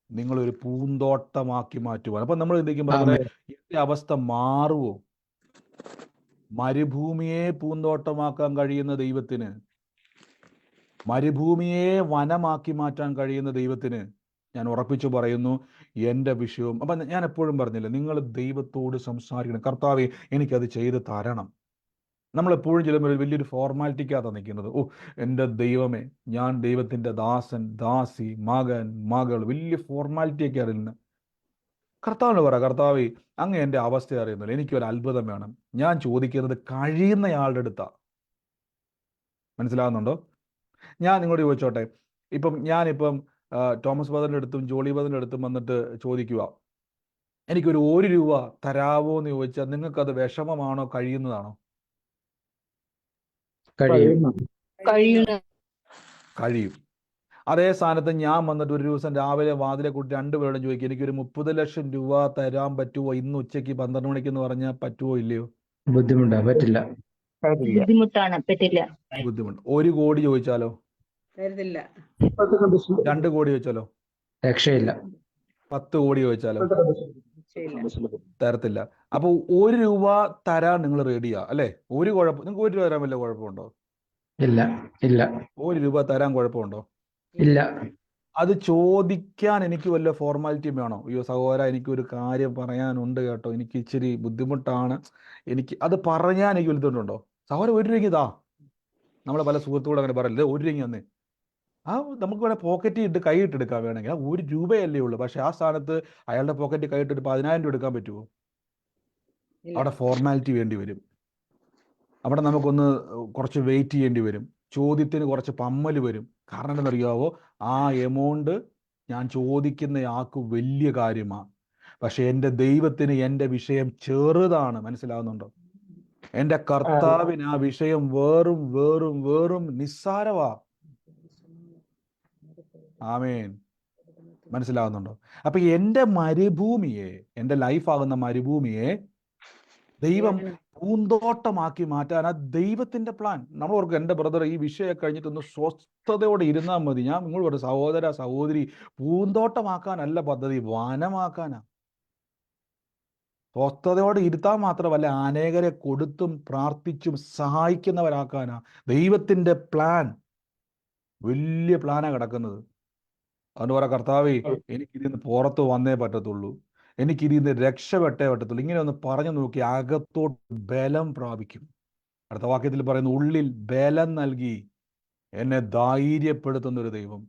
നിങ്ങളൊരു പൂന്തോട്ടമാക്കി മാറ്റുവാൻ. അപ്പൊ നമ്മൾ ചിന്തിക്കുമ്പോൾ എന്റെ അവസ്ഥ മാറുവോ? മരുഭൂമിയെ പൂന്തോട്ടമാക്കാൻ കഴിയുന്ന ദൈവത്തിന്, മരുഭൂമിയെ വനമാക്കി മാറ്റാൻ കഴിയുന്ന ദൈവത്തിന് ഞാൻ ഉറപ്പിച്ചു പറയുന്നു, എൻ്റെ വിഷയവും. അപ്പം ഞാൻ എപ്പോഴും പറഞ്ഞില്ല, നിങ്ങൾ ദൈവത്തോട് സംസാരിക്കണം. കർത്താവേ, എനിക്കത് ചെയ്ത് തരണം. നമ്മളെപ്പോഴും ചെല്ലുമ്പോൾ ഒരു വലിയൊരു ഫോർമാലിറ്റിക്കകത്താണ് നിൽക്കുന്നത്. ഓ എൻ്റെ ദൈവമേ, ഞാൻ ദൈവത്തിൻ്റെ ദാസൻ, ദാസി, മകൻ, മകൾ, വലിയ ഫോർമാലിറ്റിയൊക്കെ അറിയുന്നത്. കർത്താവിനോട് പറ, കർത്താവേ, അങ്ങ് എൻ്റെ അവസ്ഥ അറിയുന്നില്ല, എനിക്കൊരു അത്ഭുതം വേണം. ഞാൻ ചോദിക്കുന്നത് കഴിയുന്നയാളുടെ അടുത്താണ്. മനസ്സിലാകുന്നുണ്ടോ? ഞാൻ നിങ്ങളോട് ചോദിച്ചോട്ടെ, ഞാനിപ്പം തോമസ് ബ്രദറിൻ്റെ അടുത്തും ജോളി ബ്രദറിൻ്റെ അടുത്തും വന്നിട്ട് ചോദിക്കുക, എനിക്കൊരു 1 രൂപ തരാവോ എന്ന് ചോദിച്ചാൽ നിങ്ങൾക്കത് വിഷമമാണോ, കഴിയുന്നതാണോ? കഴിയും. അതേ സ്ഥാനത്ത് ഞാൻ വന്നിട്ട് ഒരു ദിവസം രാവിലെ വാതിലെ കൂട്ടി 2 പേരോടും ചോദിക്കും, എനിക്കൊരു 30 ലക്ഷം രൂപ തരാൻ പറ്റുമോ ഇന്ന് ഉച്ചയ്ക്ക് 12 മണിക്കെന്ന് പറഞ്ഞാൽ പറ്റുമോ ഇല്ലയോ? പറ്റില്ല. ബുദ്ധിമുട്ട്. 1 കോടി ചോദിച്ചാലോ? 2 കോടി ചോദിച്ചാലോ? രക്ഷയില്ല. 10 കോടി ചോദിച്ചാലോ? തരത്തില്ല. അപ്പോൾ 1 രൂപ തരാൻ നിങ്ങൾ റെഡിയാ അല്ലേ? ഒരു കുഴപ്പം നിങ്ങൾക്ക് 1 രൂപ തരാൻ വല്ല കുഴപ്പമുണ്ടോ? ഇല്ല. 1 രൂപ തരാൻ കുഴപ്പമുണ്ടോ? ഇല്ല. അത് ചോദിക്കാൻ എനിക്ക് വല്ല ഫോർമാലിറ്റിയും വേണോ? അയ്യോ സഹോദര, എനിക്കൊരു കാര്യം പറയാനുണ്ട് കേട്ടോ, എനിക്ക് ഇച്ചിരി ബുദ്ധിമുട്ടാണ്, എനിക്ക് അത് പറയാൻ എനിക്ക് വലുതുണ്ടോ? സഹോദര 1 രൂപയ്ക്ക് ഇതാ. നമ്മളെ പല സുഹൃത്തുക്കളും അങ്ങനെ പറയില്ല, 1 രൂപയ്ക്ക് തന്നെ നമുക്ക് വേണേൽ പോക്കറ്റിൽ ഇട്ട് കൈയിട്ടെടുക്കാൻ വേണമെങ്കിൽ 1 രൂപയല്ലേ ഉള്ളൂ. പക്ഷെ ആ സ്ഥാനത്ത് അയാളുടെ പോക്കറ്റിൽ കൈയിട്ടിട്ട് 10,000 രൂപ എടുക്കാൻ പറ്റുമോ? അവിടെ ഫോർമാലിറ്റി വേണ്ടി വരും. അവിടെ നമുക്കൊന്ന് കുറച്ച് വെയിറ്റ് ചെയ്യേണ്ടി വരും. ചോദ്യത്തിന് കുറച്ച് പമ്മൽ വരും. കാരണം എന്താണെന്നറിയാവോ? ആ എമൗണ്ട് ഞാൻ ചോദിക്കുന്ന ആൾക്ക് വലിയ കാര്യമാണ്. പക്ഷെ എൻ്റെ ദൈവത്തിന് എൻ്റെ വിഷയം ചെറുതാണ്. മനസ്സിലാവുന്നുണ്ടോ? എൻ്റെ കർത്താവിന് ആ വിഷയം വേറും വേറും വേറും നിസ്സാരവാ. ആമേൻ. മനസ്സിലാവുന്നുണ്ടോ? അപ്പൊ എൻ്റെ മരുഭൂമിയെ, എൻ്റെ ലൈഫാകുന്ന മരുഭൂമിയെ ദൈവം പൂന്തോട്ടമാക്കി മാറ്റാനാ ദൈവത്തിന്റെ പ്ലാൻ. നമ്മൾ ഓർക്കും, എൻ്റെ ബ്രദർ ഈ വിഷയം കഴിഞ്ഞിട്ടൊന്ന് സ്വസ്ഥതയോടെ ഇരുന്നാൽ മതി. ഞാൻ നിങ്ങൾ പറയും, സഹോദര സഹോദരി, പൂന്തോട്ടമാക്കാനല്ല പദ്ധതി, വനമാക്കാനാ. സ്വസ്ഥതയോടെ ഇരുത്താൻ മാത്രമല്ല, അനേകരെ കൊടുത്തും പ്രാർത്ഥിച്ചും സഹായിക്കുന്നവരാക്കാനാ ദൈവത്തിന്റെ പ്ലാൻ. വലിയ പ്ലാനാ കിടക്കുന്നത്. അതുകൊണ്ട് പറ, കർത്താവേ, എനിക്കിതിന്ന് പുറത്ത് വന്നേ പറ്റത്തുള്ളൂ, എനിക്കിതിന്ന് രക്ഷപ്പെട്ടേ പറ്റത്തുള്ളൂ. ഇങ്ങനെ ഒന്ന് പറഞ്ഞു നോക്കി അകത്തോട്ട് ബലം പ്രാപിക്കും. അടുത്ത വാക്യത്തിൽ പറയുന്നു, ഉള്ളിൽ ബലം നൽകി എന്നെ ധൈര്യപ്പെടുത്തുന്നൊരു ദൈവം.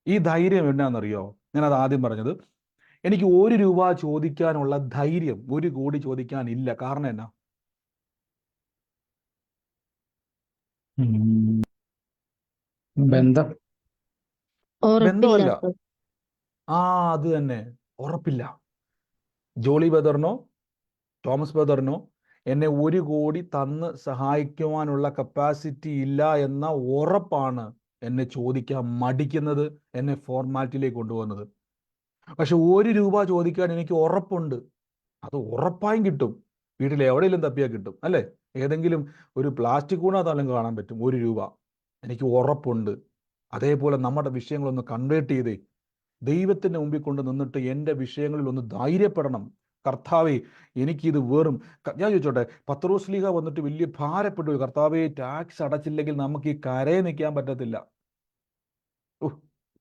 ഈ ധൈര്യം എന്നാണെന്നറിയോ? ഞാനത് ആദ്യം പറഞ്ഞത്, എനിക്ക് 1 രൂപ ചോദിക്കാനുള്ള ധൈര്യം 1 കോടി ചോദിക്കാനില്ല. കാരണം എന്നാ? ബന്ധമല്ല. അത് തന്നെ, ഉറപ്പില്ല. ജോളി ബ്രദറിനോ തോമസ് ബ്രദറിനോ എന്നെ 1 കോടി തന്ന് സഹായിക്കുവാനുള്ള കപ്പാസിറ്റി ഇല്ല എന്ന ഉറപ്പാണ് എന്നെ ചോദിക്കാൻ മടിക്കുന്നത്, എന്നെ ഫോർമാലിറ്റിയിലേക്ക് കൊണ്ടുപോകുന്നത്. പക്ഷെ 1 രൂപ ചോദിക്കാൻ എനിക്ക് ഉറപ്പുണ്ട്. അത് ഉറപ്പായും കിട്ടും. വീട്ടിൽ എവിടെയെങ്കിലും തപ്പിയാൽ കിട്ടും അല്ലേ? ഏതെങ്കിലും ഒരു പ്ലാസ്റ്റിക് കൂടാതാലും കാണാൻ പറ്റും 1 രൂപ. എനിക്ക് ഉറപ്പുണ്ട്. അതേപോലെ നമ്മുടെ വിഷയങ്ങളൊന്ന് കൺവേർട്ട് ചെയ്തേ ദൈവത്തിൻ്റെ മുമ്പിൽ കൊണ്ട് നിന്നിട്ട് എൻ്റെ വിഷയങ്ങളിൽ ഒന്ന് ധൈര്യപ്പെടണം. കർത്താവേ, എനിക്കിത് വെറും ഞാൻ ചോദിച്ചോട്ടെ, പത്രോസ്ലീഹ വന്നിട്ട് വലിയ ഭാരപ്പെട്ടു, കർത്താവേ, ടാക്സ് അടച്ചില്ലെങ്കിൽ നമുക്ക് ഈ കരയെ നിൽക്കാൻ പറ്റത്തില്ല.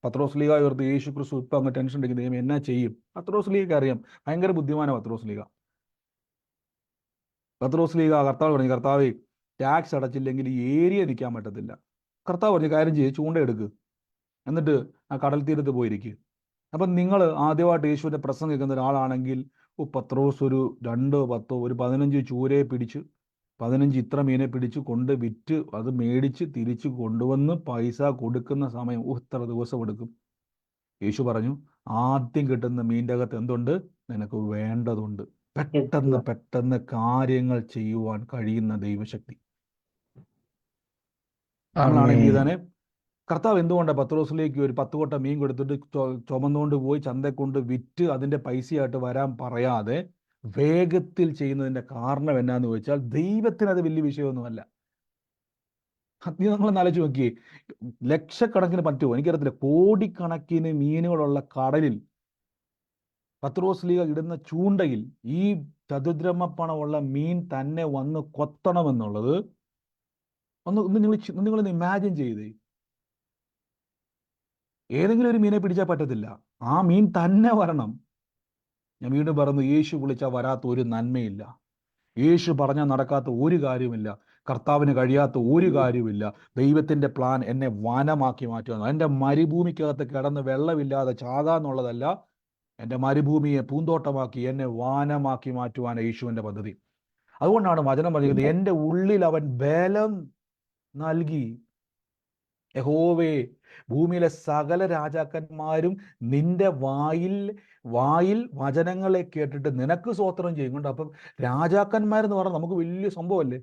പത്രോസ്ലീഹ ഓർത്ത് യേശു ക്രിസ്തു ഇപ്പം അങ്ങ് ടെൻഷൻ എടുക്കുന്ന ദൈവം എന്നാ ചെയ്യും? പത്രോസ്ലീഹയ്ക്ക് അറിയാം, ഭയങ്കര ബുദ്ധിമാനാണ് പത്രോസ്ലീഹ. കർത്താവ് പറഞ്ഞു, കർത്താവേ, ടാക്സ് അടച്ചില്ലെങ്കിൽ ഈ ഏരിയ നിൽക്കാൻ പറ്റത്തില്ല. കർത്താവ് പറഞ്ഞു, കാര്യം ചെയ്ത് ചൂണ്ടയെടുക്ക്, എന്നിട്ട് ആ കടൽ തീരത്ത് പോയിരിക്കുക. അപ്പം നിങ്ങൾ ആദ്യമായിട്ട് യേശുവിൻ്റെ പ്രസംഗം കേൾക്കുന്ന ഒരാളാണെങ്കിൽ, പത്രോസ് ഒരു 2 10 ഒരു 15 ചൂരയെ പിടിച്ച് 15 ഇത്ര മീനെ പിടിച്ച് കൊണ്ട് വിറ്റ് അത് മേടിച്ച് തിരിച്ച് കൊണ്ടുവന്ന് പൈസ കൊടുക്കുന്ന സമയം ഇത്ര ദിവസം എടുക്കും. യേശു പറഞ്ഞു, ആദ്യം കിട്ടുന്ന മീൻ്റെ അകത്ത് എന്തുണ്ട്? നിനക്ക് വേണ്ടതുണ്ട്. പെട്ടെന്ന് കാര്യങ്ങൾ ചെയ്യുവാൻ കഴിയുന്ന ദൈവശക്തി. നമ്മളാണെങ്കിൽ ഇതന്നെ കർത്താവ് എന്തുകൊണ്ടാണ് പത്രോസിലേക്ക് ഒരു 10 കൊട്ട മീൻ കൊടുത്തിട്ട് ചുമന്നുകൊണ്ട് പോയി ചന്തയിൽ കൊണ്ട് വിറ്റ് അതിൻ്റെ പൈസയായിട്ട് വരാൻ പറയാതെ വേഗത്തിൽ ചെയ്യുന്നതിൻ്റെ കാരണം എന്നാന്ന് ചോദിച്ചാൽ, ദൈവത്തിന് അത് വലിയ വിഷയമൊന്നുമല്ല. നിങ്ങൾ ആലോചിച്ച് നോക്കിയേ, ലക്ഷക്കണക്കിന് പറ്റുമോ എനിക്കറിയത്തില്ല, കോടിക്കണക്കിന് മീനുകളുള്ള കടലിൽ പത്രോസ്ലീഹ ഇടുന്ന ചൂണ്ടയിൽ ഈ ചതുദ്രമപ്പണമുള്ള മീൻ തന്നെ വന്ന് കൊത്തണമെന്നുള്ളത് നിങ്ങളൊന്ന് ഇമാജിൻ ചെയ്തേ. ഏതെങ്കിലും ഒരു മീനെ പിടിച്ചാൽ പറ്റത്തില്ല, ആ മീൻ തന്നെ വരണം. ഞാൻ വീണ്ടും പറഞ്ഞു, യേശു വിളിച്ചാൽ വരാത്ത ഒരു നന്മയില്ല, യേശു പറഞ്ഞാൽ നടക്കാത്ത ഒരു കാര്യമില്ല. കർത്താവിന് കഴിയാത്ത ഒരു കാര്യമില്ല. ദൈവത്തിൻ്റെ പ്ലാൻ എന്നെ വനമാക്കി മാറ്റുക. എൻ്റെ മരുഭൂമിക്കകത്ത് കിടന്ന് വെള്ളമില്ലാതെ ചാകാന്നുള്ളതല്ല, എൻ്റെ മരുഭൂമിയെ പൂന്തോട്ടമാക്കി എന്നെ വാനമാക്കി മാറ്റുവാൻ യേശുവിൻ്റെ പദ്ധതി. അതുകൊണ്ടാണ് വചനം പറയുന്നത്, എൻ്റെ ഉള്ളിൽ അവൻ ബലം നൽകി. യഹോവേ, ഭൂമിയിലെ സകല രാജാക്കന്മാരും നിന്റെ വായിൽ വചനങ്ങളെ കേട്ടിട്ട് നിനക്ക് സ്തോത്രം ചെയ്യുന്നുണ്ട്. അപ്പം രാജാക്കന്മാരെന്ന് പറഞ്ഞാൽ നമുക്ക് വലിയ സംഭവമല്ലേ?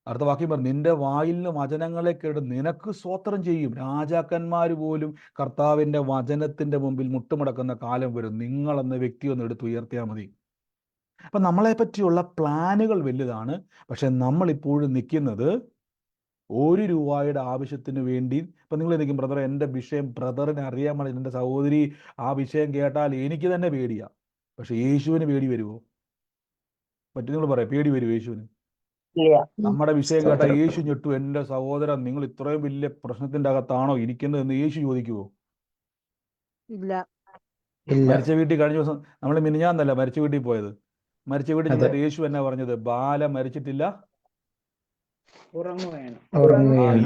അടുത്ത വാക്യം പറഞ്ഞു, നിന്റെ വായിൽ നിന്ന് വചനങ്ങളെ കേട്ട് നിനക്ക് സ്തോത്രം ചെയ്യും. രാജാക്കന്മാർ പോലും കർത്താവിൻ്റെ വചനത്തിൻ്റെ മുമ്പിൽ മുട്ടുമടക്കുന്ന കാലം വരും. നിങ്ങളെന്ന വ്യക്തി ഒന്ന് എടുത്ത് ഉയർത്തിയാൽ മതി. അപ്പം നമ്മളെ പറ്റിയുള്ള പ്ലാനുകൾ വലുതാണ്. പക്ഷെ നമ്മളിപ്പോഴും നിൽക്കുന്നത് 1 രൂപയുടെ ആവശ്യത്തിന് വേണ്ടി. ഇപ്പം നിങ്ങൾ നിൽക്കും, ബ്രദർ എൻ്റെ വിഷയം ബ്രദറിനെ അറിയാൻ പാടില്ല, എൻ്റെ സഹോദരി ആ വിഷയം കേട്ടാൽ എനിക്ക് തന്നെ പേടിയാണ്. പക്ഷെ യേശുവിന് പേടി വരുമോ? പറ്റും, നിങ്ങൾ പറയാം, പേടി വരുമോ യേശുവിന്? നമ്മുടെ വിഷയം കേട്ടാൽ യേശു ഞെട്ടു, എൻ്റെ സഹോദരൻ നിങ്ങൾ ഇത്രയും വലിയ പ്രശ്നത്തിൻ്റെ അകത്താണോ ഇരിക്കുന്നത് എന്ന് യേശു ചോദിക്കുവോ? ഇല്ല. മരിച്ച വീട്ടിൽ കഴിഞ്ഞ ദിവസം നമ്മൾ മിനിഞ്ഞാന്നല്ല മരിച്ച വീട്ടിൽ പോയത്. മരിച്ച വീട്ടിൽ ചെന്നിട്ട് യേശു എന്നാ പറഞ്ഞത്? ബാല മരിച്ചിട്ടില്ല,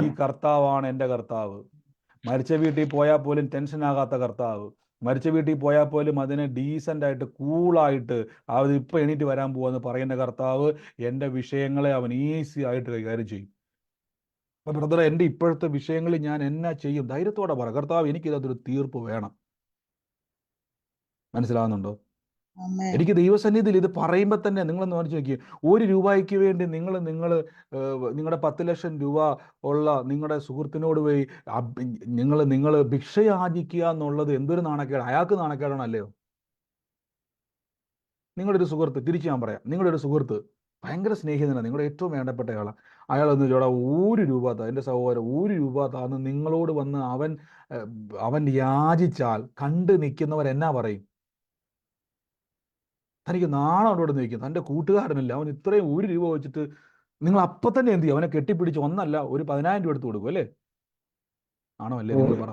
ഈ കർത്താവാണ് എൻ്റെ കർത്താവ്. മരിച്ച വീട്ടിൽ പോയാൽ പോലും ടെൻഷൻ ആകാത്ത കർത്താവ്. മരിച്ച വീട്ടിൽ പോയാൽ പോലും അതിനെ ഡീസൻ്റ് ആയിട്ട് കൂളായിട്ട് അത് ഇപ്പം എണീറ്റ് വരാൻ പോവാന്ന് പറയുന്ന കർത്താവ് എൻ്റെ വിഷയങ്ങളെ അവൻ ഈസി ആയിട്ട് കൈകാര്യം ചെയ്യും. അപ്പം ബ്രദർ, എൻ്റെ ഇപ്പോഴത്തെ വിഷയങ്ങളിൽ ഞാൻ എന്നാ ചെയ്യും? ധൈര്യത്തോടെ പറ, കർത്താവ് എനിക്കിതൊരു തീർപ്പ് വേണം. മനസ്സിലാവുന്നുണ്ടോ? എനിക്ക് ദൈവസന്നിധിയിൽ ഇത് പറയുമ്പോൾ തന്നെ നിങ്ങളൊന്ന് മനസ്സിൽ നോക്കി, 1 രൂപയ്ക്ക് വേണ്ടി നിങ്ങൾ നിങ്ങളുടെ 10 ലക്ഷം രൂപ ഉള്ള നിങ്ങളുടെ സുഹൃത്തിനോട് പോയി നിങ്ങൾ ഭിക്ഷ യാചിക്കുക എന്നുള്ളത് എന്തൊരു നാണക്കേട്. അയാൾക്ക് നാണക്കേടാണ്, അല്ലയോ? നിങ്ങളുടെ ഒരു സുഹൃത്ത്, തിരിച്ച് ഞാൻ പറയാം, നിങ്ങളുടെ ഒരു സുഹൃത്ത് ഭയങ്കര സ്നേഹിതനാണ്, നിങ്ങളുടെ ഏറ്റവും വേണ്ടപ്പെട്ടയാളാണ്. അയാളൊന്ന് ചോടാ 1 രൂപ താ, എൻ്റെ സഹോദരൻ 1 രൂപ താന്ന് നിങ്ങളോട് വന്ന് അവൻ യാചിച്ചാൽ കണ്ടു നിൽക്കുന്നവർ എന്നാ പറയും? തനിക്ക് നാണം അവിടെ നിൽക്കും. തൻ്റെ കൂട്ടുകാരനില്ല, അവൻ ഇത്രയും 1 രൂപ വെച്ചിട്ട് നിങ്ങൾ അപ്പം തന്നെ എന്ത് ചെയ്യും? അവനെ കെട്ടിപ്പിടിച്ച് ഒന്നല്ല ഒരു 10,000 രൂപ എടുത്ത് കൊടുക്കും, അല്ലേ? ആണോ അല്ലേ? നിങ്ങൾ പറ.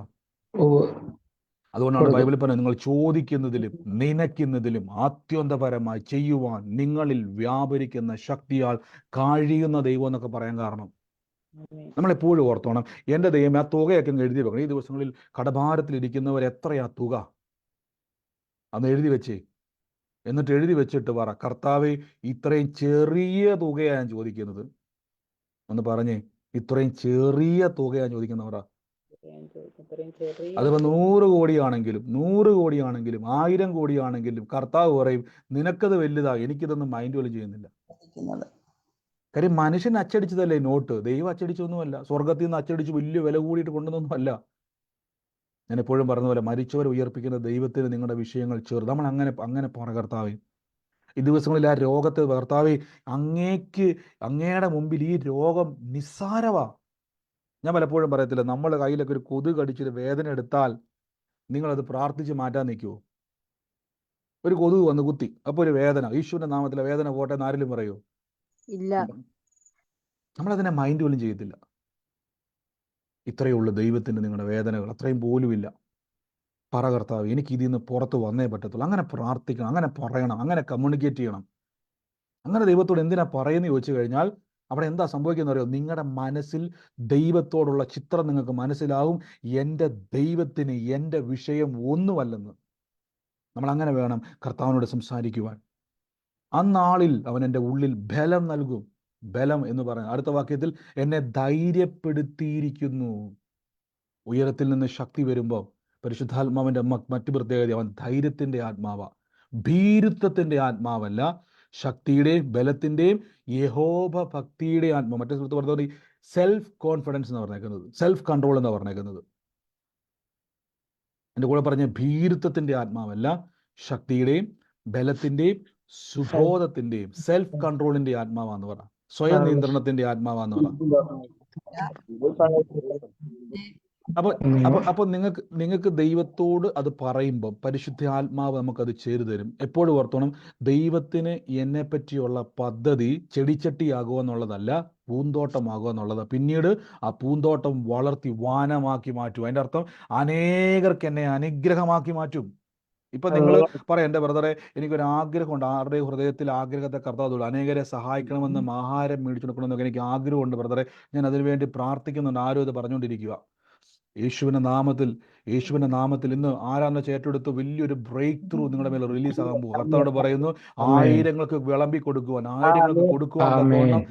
അതുകൊണ്ടാണ് ബൈബിളിൽ പറഞ്ഞത്, നിങ്ങൾ ചോദിക്കുന്നതിലും നനയ്ക്കുന്നതിലും ആത്യന്തപരമായി ചെയ്യുവാൻ നിങ്ങളിൽ വ്യാപരിക്കുന്ന ശക്തിയാൽ കഴിയുന്ന ദൈവം എന്നൊക്കെ പറയാൻ കാരണം നമ്മളെപ്പോഴും ഓർത്തോണം, എൻ്റെ ദൈവം ആ തുകയൊക്കെ എഴുതി വെക്കണം. ഈ ദിവസങ്ങളിൽ കടഭാരത്തിലിരിക്കുന്നവർ എത്രയാ തുക അന്ന് എഴുതി വെച്ചേ. എന്നിട്ട് എഴുതി വെച്ചിട്ട് പറ, കർത്താവേ ഇത്രയും ചെറിയ തുകയാണ് ഞാൻ ചോദിക്കുന്നത്. ഒന്ന് പറഞ്ഞേ, ഇത്രയും ചെറിയ തുകയാണ് ചോദിക്കുന്നവരാ. അതിപ്പോ 100 കോടിയാണെങ്കിലും 100 കോടിയാണെങ്കിലും 1000 കോടിയാണെങ്കിലും കർത്താവ് പറയും നിനക്കത് വലുതാ, എനിക്കിതൊന്നും മൈൻഡ് പോലും ചെയ്യുന്നില്ല. കാര്യം മനുഷ്യൻ അച്ചടിച്ചതല്ലേ നോട്ട്, ദൈവം അച്ചടിച്ചൊന്നുമല്ല, സ്വർഗത്തിൽ നിന്ന് അച്ചടിച്ച് വലിയ വില കൂടിയിട്ട് കൊണ്ടുവന്നൊന്നുമല്ല. ഞാൻ എപ്പോഴും പറഞ്ഞ പോലെ മരിച്ചവരെ ഉയർപ്പിക്കുന്ന ദൈവത്തിന് നിങ്ങളുടെ വിഷയങ്ങൾ ചേർന്ന് നമ്മൾ അങ്ങനെ പറ. കർത്താവേ, ഈ ദിവസങ്ങളിൽ ആ രോഗത്തെ കർത്താവേ, അങ്ങയുടെ മുമ്പിൽ ഈ രോഗം നിസ്സാരവാ. ഞാൻ പലപ്പോഴും പറയത്തില്ല, നമ്മൾ കയ്യിലൊക്കെ ഒരു കൊതുക് കടിച്ചൊരു വേദന എടുത്താൽ നിങ്ങളത് പ്രാർത്ഥിച്ച് മാറ്റാൻ നിൽക്കുമോ? ഒരു കൊതുക് വന്ന് കുത്തി, അപ്പോൾ ഒരു വേദന, ഈശ്വരൻ്റെ നാമത്തിലെ വേദന പോട്ടെ എന്ന് ആരെങ്കിലും പറയോ? ഇല്ല. നമ്മളതിനെ മൈൻഡ് പോലും ചെയ്യത്തില്ല. ഇത്രയേ ഉള്ളൂ ദൈവത്തിന് നിങ്ങളുടെ വേദനകൾ, അത്രയും പോലുമില്ല. പറ, കർത്താവ് എനിക്ക് ഇതിൽ നിന്ന് പുറത്ത് വന്നേ പറ്റത്തുള്ളൂ. അങ്ങനെ പ്രാർത്ഥിക്കണം, അങ്ങനെ പറയണം, അങ്ങനെ കമ്മ്യൂണിക്കേറ്റ് ചെയ്യണം. അങ്ങനെ ദൈവത്തോട് എന്തിനാ പറയുന്നത് ചോദിച്ചു കഴിഞ്ഞാൽ അവിടെ എന്താ സംഭവിക്കുന്നത് അറിയോ? നിങ്ങളുടെ മനസ്സിൽ ദൈവത്തോടുള്ള ചിത്രം നിങ്ങൾക്ക് മനസ്സിലാവും. എൻ്റെ ദൈവത്തിന് എൻ്റെ വിഷയം ഒന്നുമല്ലെന്ന്. നമ്മൾ അങ്ങനെ വേണം കർത്താവിനോട് സംസാരിക്കുവാൻ. അന്നാളിൽ അവൻ എൻ്റെ ഉള്ളിൽ ബലം നൽകും. ബലം എന്ന് പറയുന്നത് അടുത്ത വാക്യത്തിൽ എന്നെ ധൈര്യപ്പെടുത്തിയിരിക്കുന്നു. ഉയരത്തിൽ നിന്ന് ശക്തി വരുമ്പോൾ പരിശുദ്ധാത്മാവിൻ്റെ മറ്റു പ്രത്യേകത, അവൻ ധൈര്യത്തിൻ്റെ ആത്മാവാ, ഭീരുത്വത്തിൻ്റെ ആത്മാവല്ല, ശക്തിയുടെയും ബലത്തിൻ്റെയും യഹോവ ഭക്തിയുടെ ആത്മാവ്. മറ്റേ സുഹൃത്ത് പറഞ്ഞ സെൽഫ് കോൺഫിഡൻസ് എന്ന് പറഞ്ഞേക്കുന്നത്, സെൽഫ് കൺട്രോൾ എന്ന് പറഞ്ഞേക്കുന്നത്. എൻ്റെ കൂടെ പറഞ്ഞ ഭീരുത്വത്തിൻ്റെ ആത്മാവല്ല, ശക്തിയുടെയും ബലത്തിൻ്റെയും സുബോധത്തിൻ്റെയും സെൽഫ് കൺട്രോളിൻ്റെ ആത്മാവാന്ന് പറ, സ്വയം നിയന്ത്രണത്തിൻ്റെ ആത്മാവാന്ന് പറ. അപ്പൊ നിങ്ങൾക്ക് ദൈവത്തോട് അത് പറയുമ്പോൾ പരിശുദ്ധ ആത്മാവ് നമുക്കത് ചെയ്തു തരും. എപ്പോഴും ഓർത്തോണം, ദൈവത്തിന് എന്നെ പറ്റിയുള്ള പദ്ധതി ചെടിച്ചട്ടിയാകുക എന്നുള്ളതല്ല, പൂന്തോട്ടമാകുക എന്നുള്ളത്. പിന്നീട് ആ പൂന്തോട്ടം വളർത്തി വാനമാക്കി മാറ്റും. അതിൻ്റെ അർത്ഥം അനേകർക്ക് എന്നെ അനുഗ്രഹമാക്കി മാറ്റും. ഇപ്പൊ നിങ്ങൾ പറയാം, എൻ്റെ ബ്രദറെ എനിക്കൊരു ആഗ്രഹമുണ്ട്, ആരുടെയും ഹൃദയത്തിൽ ആഗ്രഹത്തെ കർത്താവുള്ളൂ, അനേകരെ സഹായിക്കണമെന്നും ആഹാരം മേടിച്ചു കൊടുക്കണമെന്നൊക്കെ എനിക്ക് ആഗ്രഹമുണ്ട് ബ്രദറെ, ഞാൻ അതിനുവേണ്ടി പ്രാർത്ഥിക്കുന്നുണ്ട്. ആരും ഇത് പറഞ്ഞുകൊണ്ടിരിക്കുക. യേശുവിൻ്റെ നാമത്തിൽ ഇന്ന് ആരാധന ഏറ്റെടുത്ത് വലിയൊരു ബ്രേക്ക് ത്രൂ നിങ്ങളുടെ മേലെ റിലീസ് ആകാൻ പോകുക. കർത്താവോട് പറയുന്നു, ആയിരങ്ങൾക്ക് വിളമ്പി കൊടുക്കുവാൻ, ആയിരങ്ങൾക്ക് കൊടുക്കുവാൻ തക്കവണ്ണം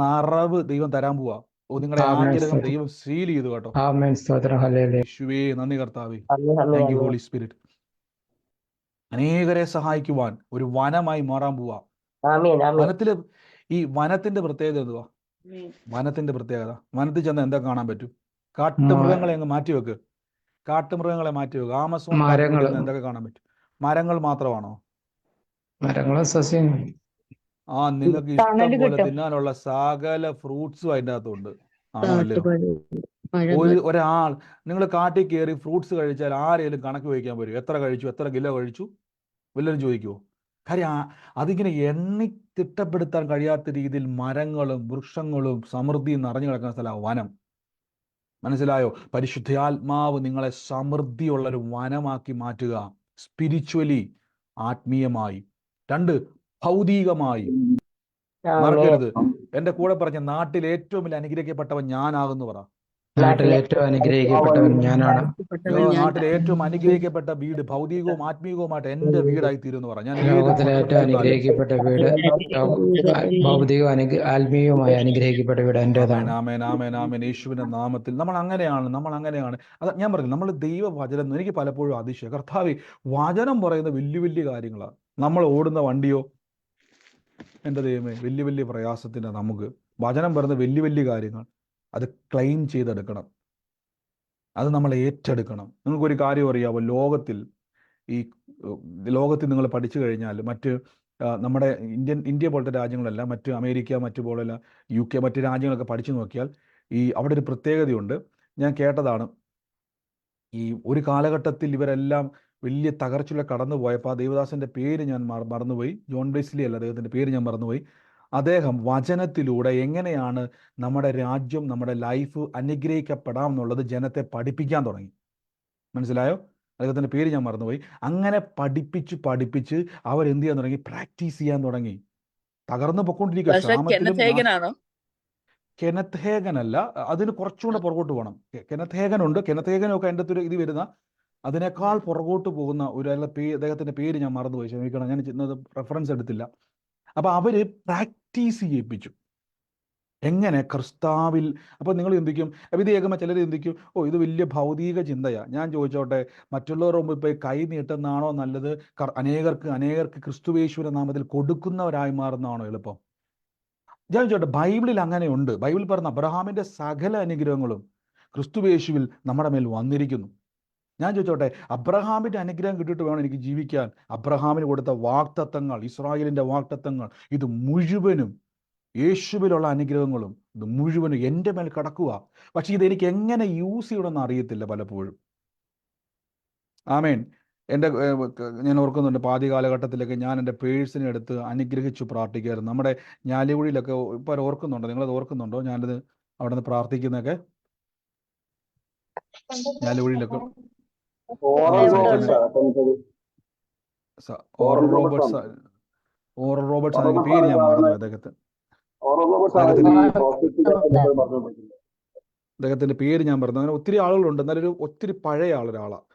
നിറവ് ദൈവം തരാൻ പോവാ. നിങ്ങളുടെ ആഗ്രഹം ദൈവം സീൽ ചെയ്തു കേട്ടോ. യേശുവേ നന്ദി കർത്താവേ, താങ്ക് യു ഹോളി സ്പിരിറ്റ്. അനേകരെ സഹായിക്കുവാൻ ഒരു വനമായി മാറാൻ പോവാ. വനത്തില് ഈ വനത്തിന്റെ പ്രത്യേകത എന്തുവാ? വനത്തിന്റെ പ്രത്യേകത, വനത്തിൽ ചെന്ന് എന്താ കാണാൻ പറ്റും? കാട്ടുമൃഗങ്ങളെ അങ്ങ് മാറ്റിവെക്ക്, കാട്ടുമൃഗങ്ങളെ മാറ്റിവെക്ക്. ആമസോൺ കാട്ടിൽ എന്തൊക്കെ കാണാൻ പറ്റും? മരങ്ങൾ മാത്രമാണോ? മരങ്ങളും സസ്യങ്ങൾ. നിങ്ങൾക്ക് ഇഷ്ടം പോലെ തിന്നാനുള്ള സകല ഫ്രൂട്ട്സും അതിൻ്റെ അകത്തുണ്ട്. ആണോ അല്ലയോ? ഒരാൾ നിങ്ങൾ കാട്ടിൽ കയറി ഫ്രൂട്ട്സ് കഴിച്ചാൽ ആരെങ്കിലും കണക്ക് വയ്ക്കാൻ വരും, എത്ര കഴിച്ചു, എത്ര കിലോ കഴിച്ചു, വല്ലവരും ചോദിക്കുമോ? കാര്യം അതിങ്ങനെ എണ്ണി തിട്ടപ്പെടുത്താൻ കഴിയാത്ത രീതിയിൽ മരങ്ങളും വൃക്ഷങ്ങളും സമൃദ്ധിയും നിറഞ്ഞു കിടക്കുന്ന സ്ഥലമാണ് വനം. മനസ്സിലായോ? പരിശുദ്ധാത്മാവ് നിങ്ങളെ സമൃദ്ധിയുള്ളൊരു വനമാക്കി മാറ്റുക. സ്പിരിച്വലി, ആത്മീയമായി. 2, ഭൗതികമായി. മറക്കരുത്. എൻ്റെ കൂടെ പറഞ്ഞ നാട്ടിൽ ഏറ്റവും വലിയ അനുഗ്രഹിക്കപ്പെട്ടവൻ ഞാനാകുന്നു പറ. നാട്ടിൽ ഏറ്റവും അനുഗ്രഹിക്കപ്പെട്ടവൻ ഞാനാണ്. നാട്ടിൽ ഏറ്റവും അനുഗ്രഹിക്കപ്പെട്ട വീട് ഭൗതികവും ആത്മീയവുമായിട്ട് എൻ്റെ വീടായി തീരുമെന്ന് പറ. ഞാൻ ലോകത്തിലെ ഏറ്റവും അനുഗ്രഹിക്കപ്പെട്ട വീട്, ഭൗതികവും ആത്മീയവുമായ അനുഗ്രഹിക്കപ്പെട്ട വീട് എന്റേതാണ്. ആമേൻ, ആമേൻ, ആമേൻ. യേശുവിന്റെ നാമത്തിൽ നമ്മൾ അങ്ങനെയാണ്. അത് ഞാൻ പറഞ്ഞു, നമ്മൾ ദൈവവചനം, എനിക്ക് പലപ്പോഴും അതിശയം, കർത്താവേ വചനം പറയുന്ന വലിയ വലിയ കാര്യങ്ങളാണ്. നമ്മൾ ഓടുന്ന വണ്ടിയോ, എൻ്റെ ദൈവമേ, വലിയ വലിയ പ്രയാസത്തിൻ്റെ നമുക്ക് വചനം പറയുന്ന വലിയ വലിയ കാര്യങ്ങൾ അത് ക്ലെയിം ചെയ്തെടുക്കണം, അത് നമ്മൾ ഏറ്റെടുക്കണം. നിങ്ങൾക്കൊരു കാര്യം അറിയാമോ? ലോകത്തിൽ നിങ്ങൾ പഠിച്ചു കഴിഞ്ഞാൽ മറ്റ് നമ്മുടെ ഇന്ത്യ പോലത്തെ രാജ്യങ്ങളല്ല, മറ്റ് അമേരിക്ക, മറ്റു പോലെയുള്ള UK, മറ്റ് രാജ്യങ്ങളൊക്കെ പഠിച്ചു നോക്കിയാൽ അവിടെ ഒരു പ്രത്യേകതയുണ്ട്. ഞാൻ കേട്ടതാണ്, ഈ ഒരു കാലഘട്ടത്തിൽ ഇവരെല്ലാം വലിയ തകർച്ചയിലൂടെ കടന്നു പോയപ്പോൾ ആ ദേവദാസൻ്റെ പേര് ഞാൻ മറന്നുപോയി, ജോൺ ബ്ലേസ്ലി അല്ല, അദ്ദേഹത്തിൻ്റെ പേര് ഞാൻ മറന്നുപോയി. അദ്ദേഹം വചനത്തിലൂടെ എങ്ങനെയാണ് നമ്മുടെ രാജ്യം, നമ്മുടെ ലൈഫ് അനുഗ്രഹിക്കപ്പെടാം എന്നുള്ളത് ജനത്തെ പഠിപ്പിക്കാൻ തുടങ്ങി. മനസ്സിലായോ? അദ്ദേഹത്തിൻ്റെ പേര് ഞാൻ മറന്നുപോയി. അങ്ങനെ പഠിപ്പിച്ച് അവരെന്ത് ചെയ്യാൻ തുടങ്ങി? പ്രാക്ടീസ് ചെയ്യാൻ തുടങ്ങി. തകർന്നു പൊക്കോണ്ടിരിക്കുക. കെനത്ത് ഹേഗൻ അല്ല, അതിന് കുറച്ചുകൂടെ പുറകോട്ട് പോകണം. കെനത്ത് ഹേഗനുണ്ട്, കെനത്ത് ഹേഗനൊക്കെ അതിൻ്റെ അകത്തൊരു ഇത് വരുന്ന, അതിനേക്കാൾ പുറകോട്ട് പോകുന്ന അദ്ദേഹത്തിൻ്റെ പേര് ഞാൻ മറന്നുപോയി, ക്ഷമിക്കണം, ഞാൻ ചെന്നത് റെഫറൻസ് എടുത്തില്ല. അപ്പം അവര് പ്രാക്ടീസ് ചെയ്യിപ്പിച്ചു എങ്ങനെ ക്രിസ്താവിൽ. അപ്പം നിങ്ങൾ ചിന്തിക്കും, ഇത് കേൾക്കുമ്പോൾ ചിലർ ചിന്തിക്കും, ഇത് വലിയ ഭൗതിക ചിന്തയാ. ഞാൻ ചോദിച്ചോട്ടെ, മറ്റുള്ളവരുടെ മുമ്പ് ഇപ്പോൾ കൈ നീട്ടുന്നതാണോ നല്ലത്, അനേകർക്ക് ക്രിസ്തുയേശുവിന്റെ നാമത്തിൽ കൊടുക്കുന്നവരായി മാറുന്നതാണോ എളുപ്പം? ഞാൻ ചോദിച്ചോട്ടെ, ബൈബിളിൽ അങ്ങനെയുണ്ട്. ബൈബിൾ പറഞ്ഞ അബ്രഹാമിന്റെ സകല അനുഗ്രഹങ്ങളും ക്രിസ്തുയേശുവിൽ നമ്മുടെ മേൽ വന്നിരിക്കുന്നു. ഞാൻ ചോദിച്ചോട്ടെ, അബ്രഹാമിന്റെ അനുഗ്രഹം കിട്ടിയിട്ട് വേണം എനിക്ക് ജീവിക്കാൻ. അബ്രഹാമിന് കൊടുത്ത വാഗ്ദത്തങ്ങൾ, ഇസ്രായേലിന്റെ വാഗ്ദത്തങ്ങൾ, ഇത് മുഴുവനും യേശുവിലുള്ള അനുഗ്രഹങ്ങളും, ഇത് മുഴുവനും എൻ്റെ മേൽ കിടക്കുക. പക്ഷെ ഇതെനിക്ക് എങ്ങനെ യൂസ് ചെയ്യണമെന്ന് അറിയത്തില്ല പലപ്പോഴും. ആമേൻ. ഞാൻ ഓർക്കുന്നുണ്ട്, പാതി കാലഘട്ടത്തിലൊക്കെ ഞാൻ എൻ്റെ പേഴ്സിനെ എടുത്ത് അനുഗ്രഹിച്ചു പ്രാർത്ഥിക്കുമായിരുന്നു. നമ്മുടെ ഞാലികുഴിയിലൊക്കെ ഇപ്പോൾ ഓർക്കുന്നുണ്ടോ? നിങ്ങളത് ഓർക്കുന്നുണ്ടോ? ഞാനത് അവിടെ നിന്ന് പ്രാർത്ഥിക്കുന്നതൊക്കെ ഞാലികുഴിയിലൊക്കെ. ഓറൽ റോബർട്ട്സ് അതിന്റെ പേര് ഞാൻ മറന്നു. അദ്ദേഹത്തിന്റെ പേര് ഞാൻ മറന്നു. അങ്ങനെ ഒത്തിരി ആളുകളുണ്ട്, എന്നാലും ഒത്തിരി പഴയ ഒരാളാണ്.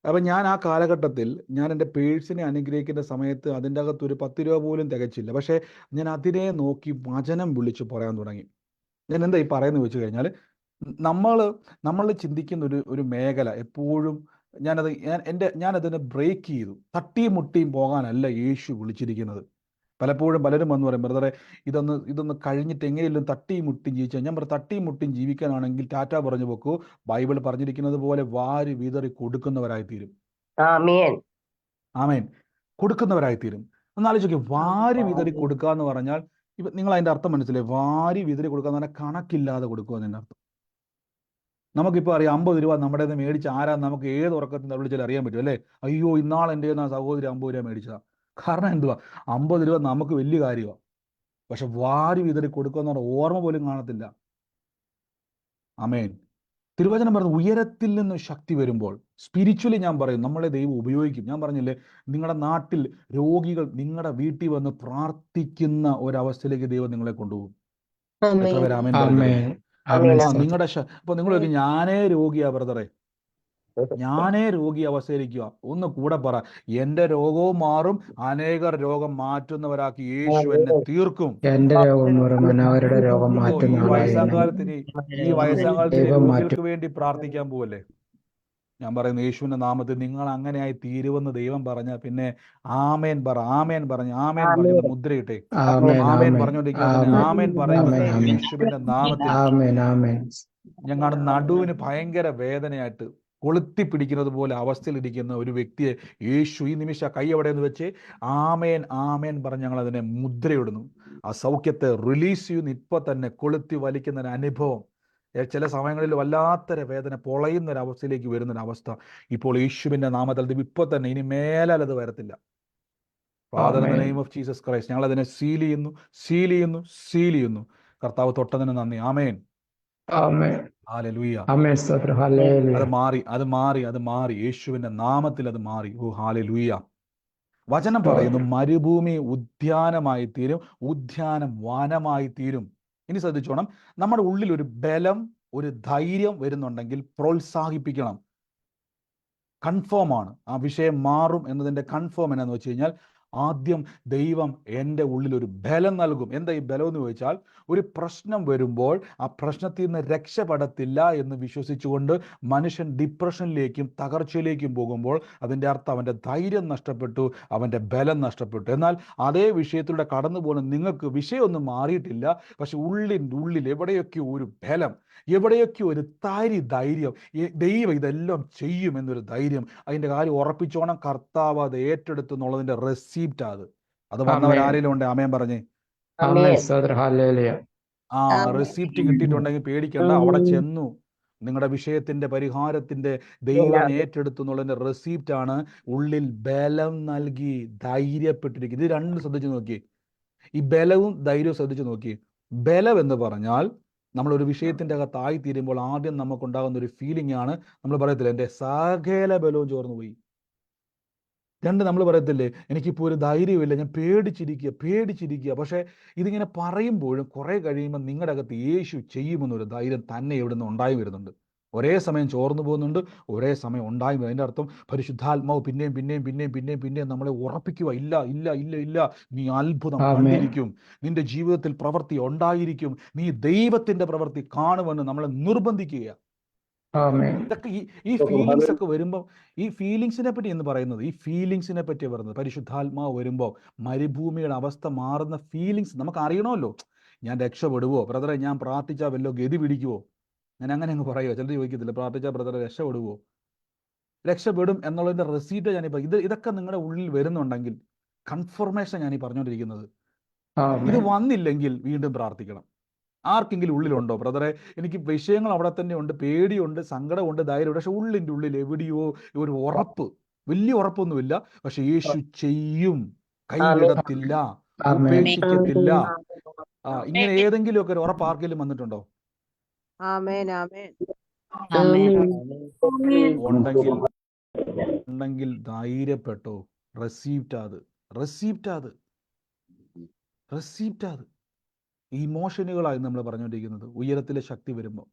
അപ്പം ഞാൻ ആ കാലഘട്ടത്തിൽ ഞാൻ എൻ്റെ പേഴ്സിനെ അനുഗ്രഹിക്കുന്ന സമയത്ത് അതിൻ്റെ അകത്ത് ഒരു 10 രൂപ പോലും തികച്ചില്ല. പക്ഷേ ഞാൻ അതിനെ നോക്കി വചനം വിളിച്ച് പറയാൻ തുടങ്ങി. ഞാൻ എന്താ ഈ പറയുന്നത് വെച്ച് കഴിഞ്ഞാൽ, നമ്മൾ ചിന്തിക്കുന്ന ഒരു മേഖല എപ്പോഴും ഞാനതിനെ ബ്രേക്ക് ചെയ്തു. തട്ടിയും മുട്ടിയും പോകാനല്ല യേശു വിളിച്ചിരിക്കുന്നത്. പലപ്പോഴും പലരും വന്ന് പറയും, ബ്രദറെ ഇതൊന്ന് കഴിഞ്ഞിട്ട് എങ്ങനെയെങ്കിലും തട്ടിയും മുട്ടിയും ജീവിച്ചാൽ. ഞാൻ പറഞ്ഞു, തട്ടിയും മുട്ടിയും ജീവിക്കാനാണെങ്കിൽ ടാറ്റ പറഞ്ഞു വെക്കൂ. ബൈബിൾ പറഞ്ഞിരിക്കുന്നത് പോലെ വാരി വിതറി കൊടുക്കുന്നവരായിത്തീരും. ആമേൻ. കൊടുക്കുന്നവരായിത്തീരും. ഒന്നാലോചിക്കും, വാരി വിതറി കൊടുക്കുക എന്ന് പറഞ്ഞാൽ, നിങ്ങൾ അതിൻ്റെ അർത്ഥം മനസ്സിലായി? വാരി വിതറി കൊടുക്കുക എന്ന് പറഞ്ഞാൽ കണക്കില്ലാതെ കൊടുക്കുക എന്നതിൻ്റെ അർത്ഥം. നമുക്കിപ്പോൾ അറിയാം, 50 രൂപ നമ്മുടെ മേടിച്ച ആരാന്ന് നമുക്ക് ഏത് ഉറക്കത്തിൽ വിളിച്ചാൽ അറിയാൻ പറ്റും അല്ലേ? അയ്യോ, ഇന്നാൾ എൻ്റെ സഹോദരി 50 രൂപ മേടിച്ചതാ. കാരണം എന്തുവാ? 50 രൂപ നമുക്ക് വലിയ കാര്യമാണ്. പക്ഷെ വാരി വിതറി കൊടുക്കുക എന്ന് പറഞ്ഞാൽ ഓർമ്മ പോലും കാണത്തില്ല. ആമേൻ. തിരുവചനം പറയുന്നത് ഉയരത്തിൽ നിന്ന് ശക്തി വരുമ്പോൾ സ്പിരിച്വലി ഞാൻ പറയും നമ്മളെ ദൈവം ഉപയോഗിക്കും. ഞാൻ പറഞ്ഞില്ലേ, നിങ്ങളുടെ നാട്ടിൽ രോഗികൾ നിങ്ങളുടെ വീട്ടിൽ വന്ന് പ്രാർത്ഥിക്കുന്ന ഒരവസ്ഥയിലേക്ക് ദൈവം നിങ്ങളെ കൊണ്ടുപോകും. എത്ര പേര് ആമേൻ പറയുന്നത്? ആമേൻ. ആമേൻ ആ സ്തോത്രം. നിങ്ങളുടെ അപ്പൊ നിങ്ങൾ ചോദിക്കും, ഞാനേ രോഗിയാ ബ്രദറെ, ഞാനേ രോഗി അവസ്ഥയിലിരിക്കുക. ഒന്ന് കൂടെ പറ, എന്റെ രോഗവും മാറും, അനേകർ രോഗം മാറ്റുന്നവരാക്കി യേശു എന്നെ തീർക്കും. എന്റെ രോഗം മാറും, അനവരുടെ രോഗം ഓ, മാറ്റുന്ന ഈ ആളായി വയസ്സാം എന്നെ കാലത്തിന് ദൈവം മാറ്റും. രോഗികൾക്ക് വേണ്ടി പ്രാർത്ഥിക്കാൻ പോവല്ലേ? ഞാൻ പറയുന്നു യേശുവിന്റെ നാമത്തിൽ നിങ്ങൾ അങ്ങനെയായി തീരുവെന്ന് ദൈവം പറഞ്ഞ പിന്നെ ആമേൻ പറ. ആമേൻ പറഞ്ഞ് ആമേൻ പറഞ്ഞൊന്ന് മുദ്രയിട്ടെ. ആമേൻ. ആമേൻ ആമേൻ. പറഞ്ഞുകൊണ്ടിരിക്കുമ്പോൾ തന്നെ ആമേൻ. ആമേൻ പറയുമ്പോൾ ആമേൻ. തന്നെ ആമേൻ. യേശുവിന്റെ നാമത്തിൽ ആമേൻ. ആമേൻ. ഞങ്ങളുടെ നടുവിന് ഭയങ്കര വേദനയായിട്ട് കൊളുത്തി പിടിക്കുന്നത് പോലെ അവസ്ഥയിലിരിക്കുന്ന ഒരു വ്യക്തിയെ യേശു ഈ നിമിഷം കൈ എവിടെ എന്ന് വെച്ച് ആമേൻ ആമേൻ പറഞ്ഞ് ഞങ്ങൾ അതിനെ മുദ്രയിടുന്നു. ആ സൗഖ്യത്തെ റിലീസ് ചെയ്യുന്ന ഇപ്പൊ തന്നെ കൊളുത്തി വലിക്കുന്ന ഒരു അനുഭവം. ചില സമയങ്ങളിൽ വല്ലാത്തൊരു വേദന പൊളയുന്ന ഒരു അവസ്ഥയിലേക്ക് വരുന്നൊരവസ്ഥ ഇപ്പോൾ യേശുവിന്റെ നാമത്തിൽ ഇപ്പോൾ തന്നെ, ഇനി മേലാൽ അത് വരത്തില്ല. Father in the name of Jesus Christ ഞങ്ങൾ അതിനെ സീൽ ചെയ്യുന്നു, സീൽ ചെയ്യുന്നു, സീൽ ചെയ്യുന്നു. കർത്താവ് തൊട്ടതിന് നന്ദി. ആമേൻ. ആമേൻ. ഹല്ലേലൂയ. ആമേൻ സ്തോത്രം. ഹല്ലേലൂയ. അത് മാറി യേശുവിന്റെ നാമത്തിൽ അത് മാറി. ഓ ഹല്ലേലൂയ. വചനം പറയുന്നു മരുഭൂമി ഉദ്യാനമായി തീരും, ഉദ്യാനം വനമായി തീരും. ഇനി ശ്രദ്ധിച്ചോണം, നമ്മുടെ ഉള്ളിൽ ഒരു ബലം, ഒരു ധൈര്യം വരുന്നുണ്ടെങ്കിൽ പ്രോത്സാഹിപ്പിക്കണം. കൺഫേം ആണ് ആ വിഷയം മാറും എന്നതിൻ്റെ കൺഫേം എന്നാന്ന് വെച്ച് കഴിഞ്ഞാൽ, ആദ്യം ദൈവം എൻ്റെ ഉള്ളിൽ ഒരു ബലം നൽകും. എന്താ ഈ ബലം എന്ന് ചോദിച്ചാൽ, ഒരു പ്രശ്നം വരുമ്പോൾ ആ പ്രശ്നത്തിൽ നിന്ന് രക്ഷപ്പെടത്തില്ല എന്ന് വിശ്വസിച്ചുകൊണ്ട് മനുഷ്യൻ ഡിപ്രഷനിലേക്കും തകർച്ചയിലേക്കും പോകുമ്പോൾ അതിൻ്റെ അർത്ഥം അവൻ്റെ ധൈര്യം നഷ്ടപ്പെട്ടു, അവൻ്റെ ബലം നഷ്ടപ്പെട്ടു. എന്നാൽ അതേ വിഷയത്തിലൂടെ കടന്നു പോകുന്ന നിങ്ങൾക്ക് വിഷയമൊന്നും മാറിയിട്ടില്ല, പക്ഷെ ഉള്ളിൽ എവിടെയൊക്കെ ഒരു ബലം, എവിടെയൊക്കെ ഒരു ധൈര്യം, ദൈവം ഇതെല്ലാം ചെയ്യും എന്നൊരു ധൈര്യം, അതിൻ്റെ കാര്യം ഉറപ്പിച്ചോണം. കർത്താവ് അത് ഏറ്റെടുത്തു എന്നുള്ളതിൻ്റെ റെസീപ്റ്റ് അത് വന്നവരാരെങ്കിലും ഉണ്ട് ആമേൻ പറഞ്ഞേ. ആമേൻ സ്തോത്രം. ഹല്ലേലൂയ. ആ റെസീപ്റ്റ് കിട്ടിയിട്ടുണ്ടെങ്കിൽ പേടിക്കണ്ട, അവിടെ ചെന്നു നിങ്ങളുടെ വിഷയത്തിന്റെ പരിഹാരത്തിന്റെ ദൈവം ഏറ്റെടുത്തു എന്നുള്ളതിന്റെ റെസീപ്റ്റ് ആണ്. ഉള്ളിൽ ബലം നൽകി ധൈര്യപ്പെട്ടിരിക്കുന്നത്. ഇത് രണ്ടും ശ്രദ്ധിച്ചു നോക്കി, ഈ ബലവും ധൈര്യവും ശ്രദ്ധിച്ചു നോക്കി. ബലം എന്ന് പറഞ്ഞാൽ നമ്മളൊരു വിഷയത്തിന്റെ അകത്തായി തീരുമ്പോൾ ആദ്യം നമുക്കുണ്ടാകുന്ന ഒരു ഫീലിംഗ് ആണ്, നമ്മൾ പറയത്തില്ല എൻ്റെ സകല ബലവും ചോർന്നു പോയി. രണ്ട്, നമ്മൾ പറയത്തില്ലേ എനിക്കിപ്പോൾ ഒരു ധൈര്യമില്ല, ഞാൻ പേടിച്ചിരിക്കുക. പക്ഷേ ഇതിങ്ങനെ പറയുമ്പോഴും കുറെ കഴിയുമ്പോൾ നിങ്ങളുടെ അകത്ത് യേശു ചെയ്യുമെന്നൊരു ധൈര്യം തന്നെ ഇവിടുന്ന് ഉണ്ടായി വരുന്നുണ്ട്. ഒരേ സമയം ചോർന്നു പോകുന്നുണ്ട്, ഒരേ സമയം ഉണ്ടായി. അതിൻ്റെ അർത്ഥം പരിശുദ്ധാത്മാവ് പിന്നെയും നമ്മളെ ഉറപ്പിക്കുക, ഇല്ല, നീ അത്ഭുതം കണ്ടിരിക്കും, നിന്റെ ജീവിതത്തിൽ പ്രവൃത്തി ഉണ്ടായിരിക്കും, നീ ദൈവത്തിന്റെ പ്രവൃത്തി കാണുമെന്ന് നമ്മളെ നിർബന്ധിക്കുക. ഇതൊക്കെ ഈ ഫീലിങ്സ് ഒക്കെ വരുമ്പോൾ, ഈ ഫീലിങ്സിനെ പറ്റി എന്ന് പറയുന്നത്, ഈ ഫീലിങ്സിനെ പറ്റി പറയുന്നത് പരിശുദ്ധാത്മാവ് വരുമ്പോൾ മരുഭൂമിയുടെ അവസ്ഥ മാറുന്ന ഫീലിങ്സ് നമുക്ക് അറിയണമല്ലോ. ഞാൻ രക്ഷപ്പെടുവോ ബ്രദറെ, ഞാൻ പ്രാർത്ഥിച്ചാൽ വല്ലോ ഗതി പിടിക്കുവോ, ഞാൻ അങ്ങനെ അങ്ങ് പറയുമോ? ചിലർ ചോദിക്കത്തില്ല, പ്രാർത്ഥിച്ചാൽ ബ്രദറെ രക്ഷപ്പെടുവോ? രക്ഷപ്പെടും എന്നുള്ളതിന്റെ റെസീറ്റ് ഞാനിപ്പോൾ ഇതൊക്കെ നിങ്ങളുടെ ഉള്ളിൽ വരുന്നുണ്ടെങ്കിൽ കൺഫർമേഷൻ ഞാനീ പറഞ്ഞുകൊണ്ടിരിക്കുന്നത്. ഇത് വന്നില്ലെങ്കിൽ വീണ്ടും പ്രാർത്ഥിക്കണം. ആർക്കെങ്കിലും ഉള്ളിലുണ്ടോ ബ്രദറെ, എനിക്ക് വിഷയങ്ങൾ അവിടെ തന്നെ ഉണ്ട്, പേടിയുണ്ട്, സങ്കടമുണ്ട്, ധൈര്യമുണ്ട്, പക്ഷെ ഉള്ളിൻ്റെ ഉള്ളിൽ എവിടെയോ ഒരു ഉറപ്പ്, വലിയ ഉറപ്പൊന്നുമില്ല, പക്ഷെ യേശു ചെയ്യും, കൈവിടത്തില്ല, ഉപേക്ഷിക്കത്തില്ല. ഇങ്ങനെ ഏതെങ്കിലുമൊക്കെ ഒരു ഉറപ്പ് ആർക്കെങ്കിലും വന്നിട്ടുണ്ടോ? ആമേൻ. ആമേൻ. ഉണ്ടെങ്കിൽ ധൈര്യപ്പെട്ടോ. റെസീപ്റ്റ് അത് ഇമോഷനുകളായി നമ്മൾ പറഞ്ഞുകൊണ്ടിരിക്കുന്നത്. ഉയരത്തിലെ ശക്തി വരുമ്പോൾ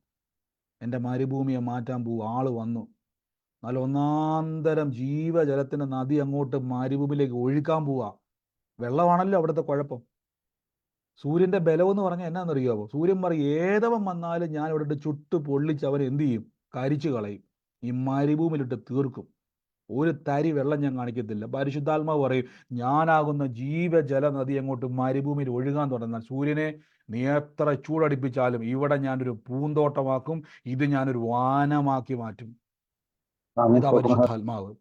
എൻ്റെ മരുഭൂമിയെ മാറ്റാൻ പോവുക, ആള് വന്നു, നല്ല ഒന്നാന്തരം ജീവജലത്തിൻ്റെ നദി അങ്ങോട്ട് മരുഭൂമിയിലേക്ക് ഒഴുക്കാൻ പോവുക. വെള്ളമാണല്ലോ അവിടുത്തെ കുഴപ്പം. സൂര്യൻ്റെ ബലമെന്ന് പറഞ്ഞാൽ എന്നാണെന്നറിയാമോ? സൂര്യൻ പറയും ഏതവൻ വന്നാലും ഞാൻ ഇവിടെ ചുട്ട് പൊള്ളിച്ച് അവൻ എന്ത് ചെയ്യും? കരിച്ചു കളയും, ഈ മരുഭൂമിയിലിട്ട് തീർക്കും. ഒരു തരി വെള്ളം ഞാൻ കാണിക്കത്തില്ല. പരിശുദ്ധാത്മാവ് പറയും ഞാനാകുന്ന ജീവജല നദി അങ്ങോട്ട് മരുഭൂമിയിൽ ഒഴുകാൻ തുടങ്ങാൻ, സൂര്യനെ നീ എത്ര ചൂടടിപ്പിച്ചാലും ഇവിടെ ഞാനൊരു പൂന്തോട്ടമാക്കും, ഇത് ഞാനൊരു വാനമാക്കി മാറ്റും. ഇതാ പരിശുദ്ധാത്മാവ്.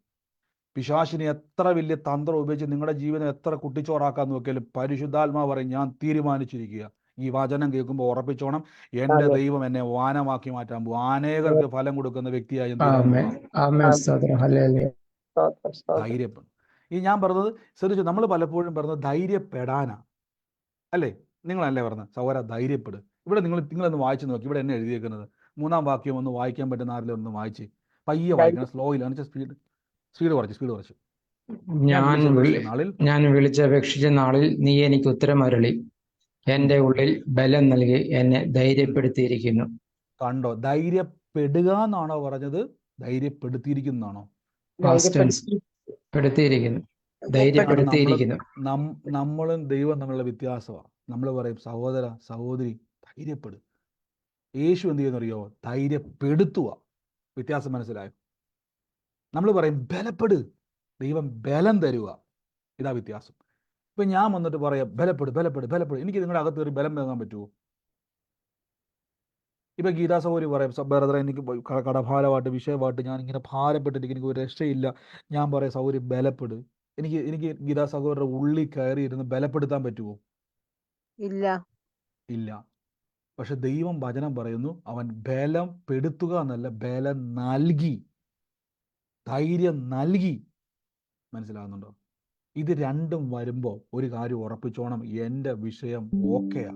പിശാചിനെ എത്ര വലിയ തന്ത്രം ഉപയോഗിച്ച് നിങ്ങളുടെ ജീവിതം എത്ര കുട്ടിച്ചോറാക്കാൻ നോക്കിയാലും പരിശുദ്ധാത്മാവ് പറയും ഞാൻ തീരുമാനിച്ചിരിക്കുക. ഈ വചനം കേൾക്കുമ്പോൾ ഉറപ്പിച്ചോണം, എൻ്റെ ദൈവം എന്നെ വാനമാക്കി മാറ്റാൻ പോകും, അനേകർക്ക് ഫലം കൊടുക്കുന്ന വ്യക്തിയായി ധൈര്യപ്പെടും. ഈ ഞാൻ പറഞ്ഞത് ശ്രദ്ധിച്ചു, നമ്മൾ പലപ്പോഴും പറഞ്ഞത് ധൈര്യപ്പെടാനാ അല്ലേ? നിങ്ങളല്ലേ പറഞ്ഞത് സഹോദരാ ധൈര്യപ്പെടും. ഇവിടെ നിങ്ങളൊന്ന് വായിച്ചു നോക്കി, ഇവിടെ എന്നെ എഴുതിയേക്കുന്നത് 3-ാം വാക്യം ഒന്ന് വായിക്കാൻ പറ്റുന്ന ആരെങ്കിലും ഒന്ന് വായിച്ച് പയ്യെ വായിക്കണം, സ്ലോയിൽ. സ്പീഡ് കുറച്ച്. ഞാൻ വിളിച്ചപേക്ഷിച്ച നാളിൽ നീ എനിക്ക് ഉത്തരമരുളി, എന്റെ ഉള്ളിൽ ബലം നൽകി എന്നെ ധൈര്യപ്പെടുത്തിയിരിക്കുന്നു. കണ്ടോ? ധൈര്യപ്പെടുക എന്നാണോ പറഞ്ഞത്? ധൈര്യപ്പെടുത്തിയിരിക്കുന്നതാണോ? ധൈര്യപ്പെടുത്തിയിരിക്കുന്നു. നമ്മളും ദൈവം തമ്മിലുള്ള വ്യത്യാസമാണ്. നമ്മൾ പറയും സഹോദര സഹോദരി ധൈര്യപ്പെടും. യേശു എന്ത് ചെയ്യുന്നറിയോ? ധൈര്യപ്പെടുത്തുക. വ്യത്യാസം മനസ്സിലായോ? നമ്മൾ പറയും ബലപ്പെട്, ദൈവം ബലം തരുക. ഇതാ വ്യത്യാസം. ഇപ്പം ഞാൻ വന്നിട്ട് പറയാം ബലപ്പെട്. എനിക്ക് നിങ്ങളുടെ അകത്ത് ഒരു ബലം വാങ്ങാൻ പറ്റുമോ? ഇപ്പം ഗീതാ സഹോദരി പറയാം, ബ്രദറെ എനിക്ക് കടഭാരമായിട്ട് വിഷയമായിട്ട് ഞാൻ ഇങ്ങനെ ഭാരപ്പെട്ടിട്ട് എനിക്ക് ഒരു രക്ഷയില്ല. ഞാൻ പറയാം സഹോദരി ബലപ്പെട്. എനിക്ക് ഗീതാ സഹോദരയുടെ ഉള്ളിൽ കയറി ഇരുന്ന് ബലപ്പെടുത്താൻ പറ്റുമോ? ഇല്ല. പക്ഷെ ദൈവം വചനം പറയുന്നു, അവൻ ബലം പെടുത്തുക എന്നല്ല, ബലം നൽകി, ധൈര്യം നൽകി. മനസ്സിലാകുന്നുണ്ടോ? ഇത് രണ്ടും വരുമ്പോൾ ഒരു കാര്യം ഉറപ്പിച്ചോണം, എൻ്റെ വിഷയം ഓക്കെയാ.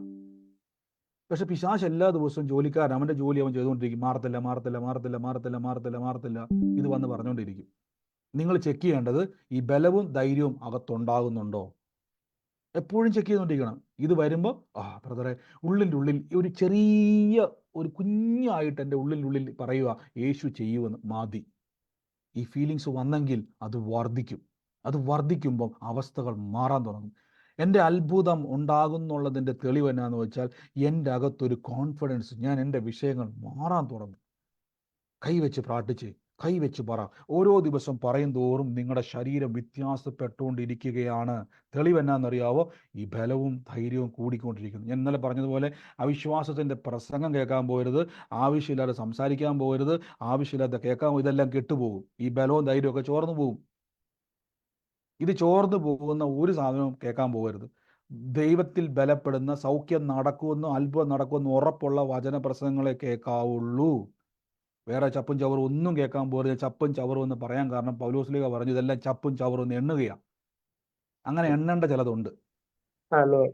പക്ഷെ പിശാച് എല്ലാ ദിവസവും ജോലിക്കാരൻ, അവൻ്റെ ജോലി അവൻ ചെയ്തുകൊണ്ടിരിക്കും. മാറത്തില്ല. ഇത് വന്ന് പറഞ്ഞുകൊണ്ടിരിക്കും. നിങ്ങൾ ചെക്ക് ചെയ്യേണ്ടത് ഈ ബലവും ധൈര്യവും അകത്തുണ്ടാകുന്നുണ്ടോ? എപ്പോഴും ചെക്ക് ചെയ്തുകൊണ്ടിരിക്കണം. ഇത് വരുമ്പോൾ ബ്രദറെ ഉള്ളിൻ്റെ ഉള്ളിൽ ഒരു ചെറിയ ഒരു കുഞ്ഞായിട്ട് എൻ്റെ ഉള്ളിൽ പറയുക യേശു ചെയ്യുമെന്ന്. മതി. ഈ ഫീലിങ്സ് വന്നെങ്കിൽ അത് വർദ്ധിക്കും. അത് വർദ്ധിക്കുമ്പോൾ അവസ്ഥകൾ മാറാൻ തുടങ്ങും. എൻ്റെ അത്ഭുതം ഉണ്ടാകുന്നുള്ളതിൻ്റെ തെളിവ് എന്നാന്ന് വെച്ചാൽ എൻ്റെ അകത്തൊരു കോൺഫിഡൻസ്, ഞാൻ എൻ്റെ വിഷയങ്ങൾ മാറാൻ തുടങ്ങും. കൈവച്ച് പറ. ഓരോ ദിവസം പറയും തോറും നിങ്ങളുടെ ശരീരം വ്യത്യാസപ്പെട്ടുകൊണ്ടിരിക്കുകയാണ്. തെളിവ് എന്നാണെന്നറിയാവോ? ഈ ബലവും ധൈര്യവും കൂടിക്കൊണ്ടിരിക്കുന്നു. ഞാൻ ഇന്നലെ പറഞ്ഞതുപോലെ അവിശ്വാസത്തിൻ്റെ പ്രസംഗം കേൾക്കാൻ പോകരുത്, ആവശ്യമില്ലാതെ സംസാരിക്കാൻ പോകരുത്, ആവശ്യമില്ലാതെ കേൾക്കാൻ, ഇതെല്ലാം കെട്ടുപോകും. ഈ ബലവും ധൈര്യവും ചോർന്നു പോകും. ഇത് ചോർന്നു പോകുന്ന ഒരു സാധനവും കേൾക്കാൻ പോകരുത്. ദൈവത്തിൽ ബലപ്പെടുന്ന, സൗഖ്യം നടക്കുമെന്നോ അത്ഭുതം നടക്കുമെന്നോ ഉറപ്പുള്ള വചന പ്രസംഗങ്ങളെ കേൾക്കാവുള്ളൂ. വേറെ ചപ്പും ചവറും ഒന്നും കേൾക്കാൻ പോകരുത്. ചപ്പും ചവറും എന്ന് പറയാൻ കാരണം പൗലോസ്ലീഹ പറഞ്ഞു ഇതെല്ലാം ചപ്പും ചവറും എന്ന് എണ്ണുകയാണ്. അങ്ങനെ എണ്ണേണ്ട ചിലതുണ്ട്.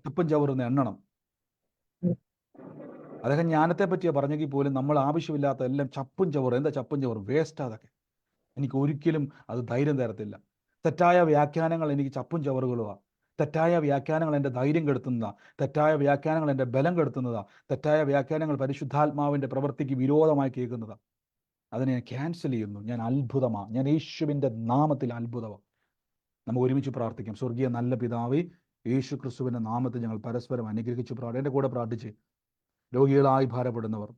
ചപ്പും ചവറും എന്ന് എണ്ണണം. അദ്ദേഹം ജ്ഞാനത്തെ പറ്റിയാണ് പറഞ്ഞെങ്കിൽ പോലും നമ്മൾ ആവശ്യമില്ലാത്ത എല്ലാം ചപ്പും ചവറും. എന്താ ചപ്പും ചവറും? വേസ്റ്റ്. അതൊക്കെ എനിക്ക് ഒരിക്കലും അത് ധൈര്യം തരത്തില്ല. തെറ്റായ വ്യാഖ്യാനങ്ങൾ എനിക്ക് ചപ്പും ചവറുകളുമാണ്. തെറ്റായ വ്യാഖ്യാനങ്ങൾ എൻ്റെ ധൈര്യം കെടുത്തുന്നതാണ്. തെറ്റായ വ്യാഖ്യാനങ്ങൾ എൻ്റെ ബലം കെടുത്തുന്നതാണ്. തെറ്റായ വ്യാഖ്യാനങ്ങൾ പരിശുദ്ധാത്മാവിൻ്റെ പ്രവൃത്തിക്ക് വിരോധമായി കേൾക്കുന്നതാണ്. അതിനെ ഞാൻ ക്യാൻസൽ ചെയ്യുന്നു. ഞാൻ അത്ഭുതമാണ്. ഞാൻ യേശുവിൻ്റെ നാമത്തിൽ അത്ഭുതമാണ്. നമുക്ക് ഒരുമിച്ച് പ്രാർത്ഥിക്കാം. സ്വർഗീയ നല്ല പിതാവേ, യേശു ക്രിസ്തുവിൻ്റെ നാമത്തിൽ ഞങ്ങൾ പരസ്പരം അനുഗ്രഹിച്ച് എൻ്റെ കൂടെ പ്രാർത്ഥിച്ച് രോഗികളായി ഭാരപ്പെടുന്നവർ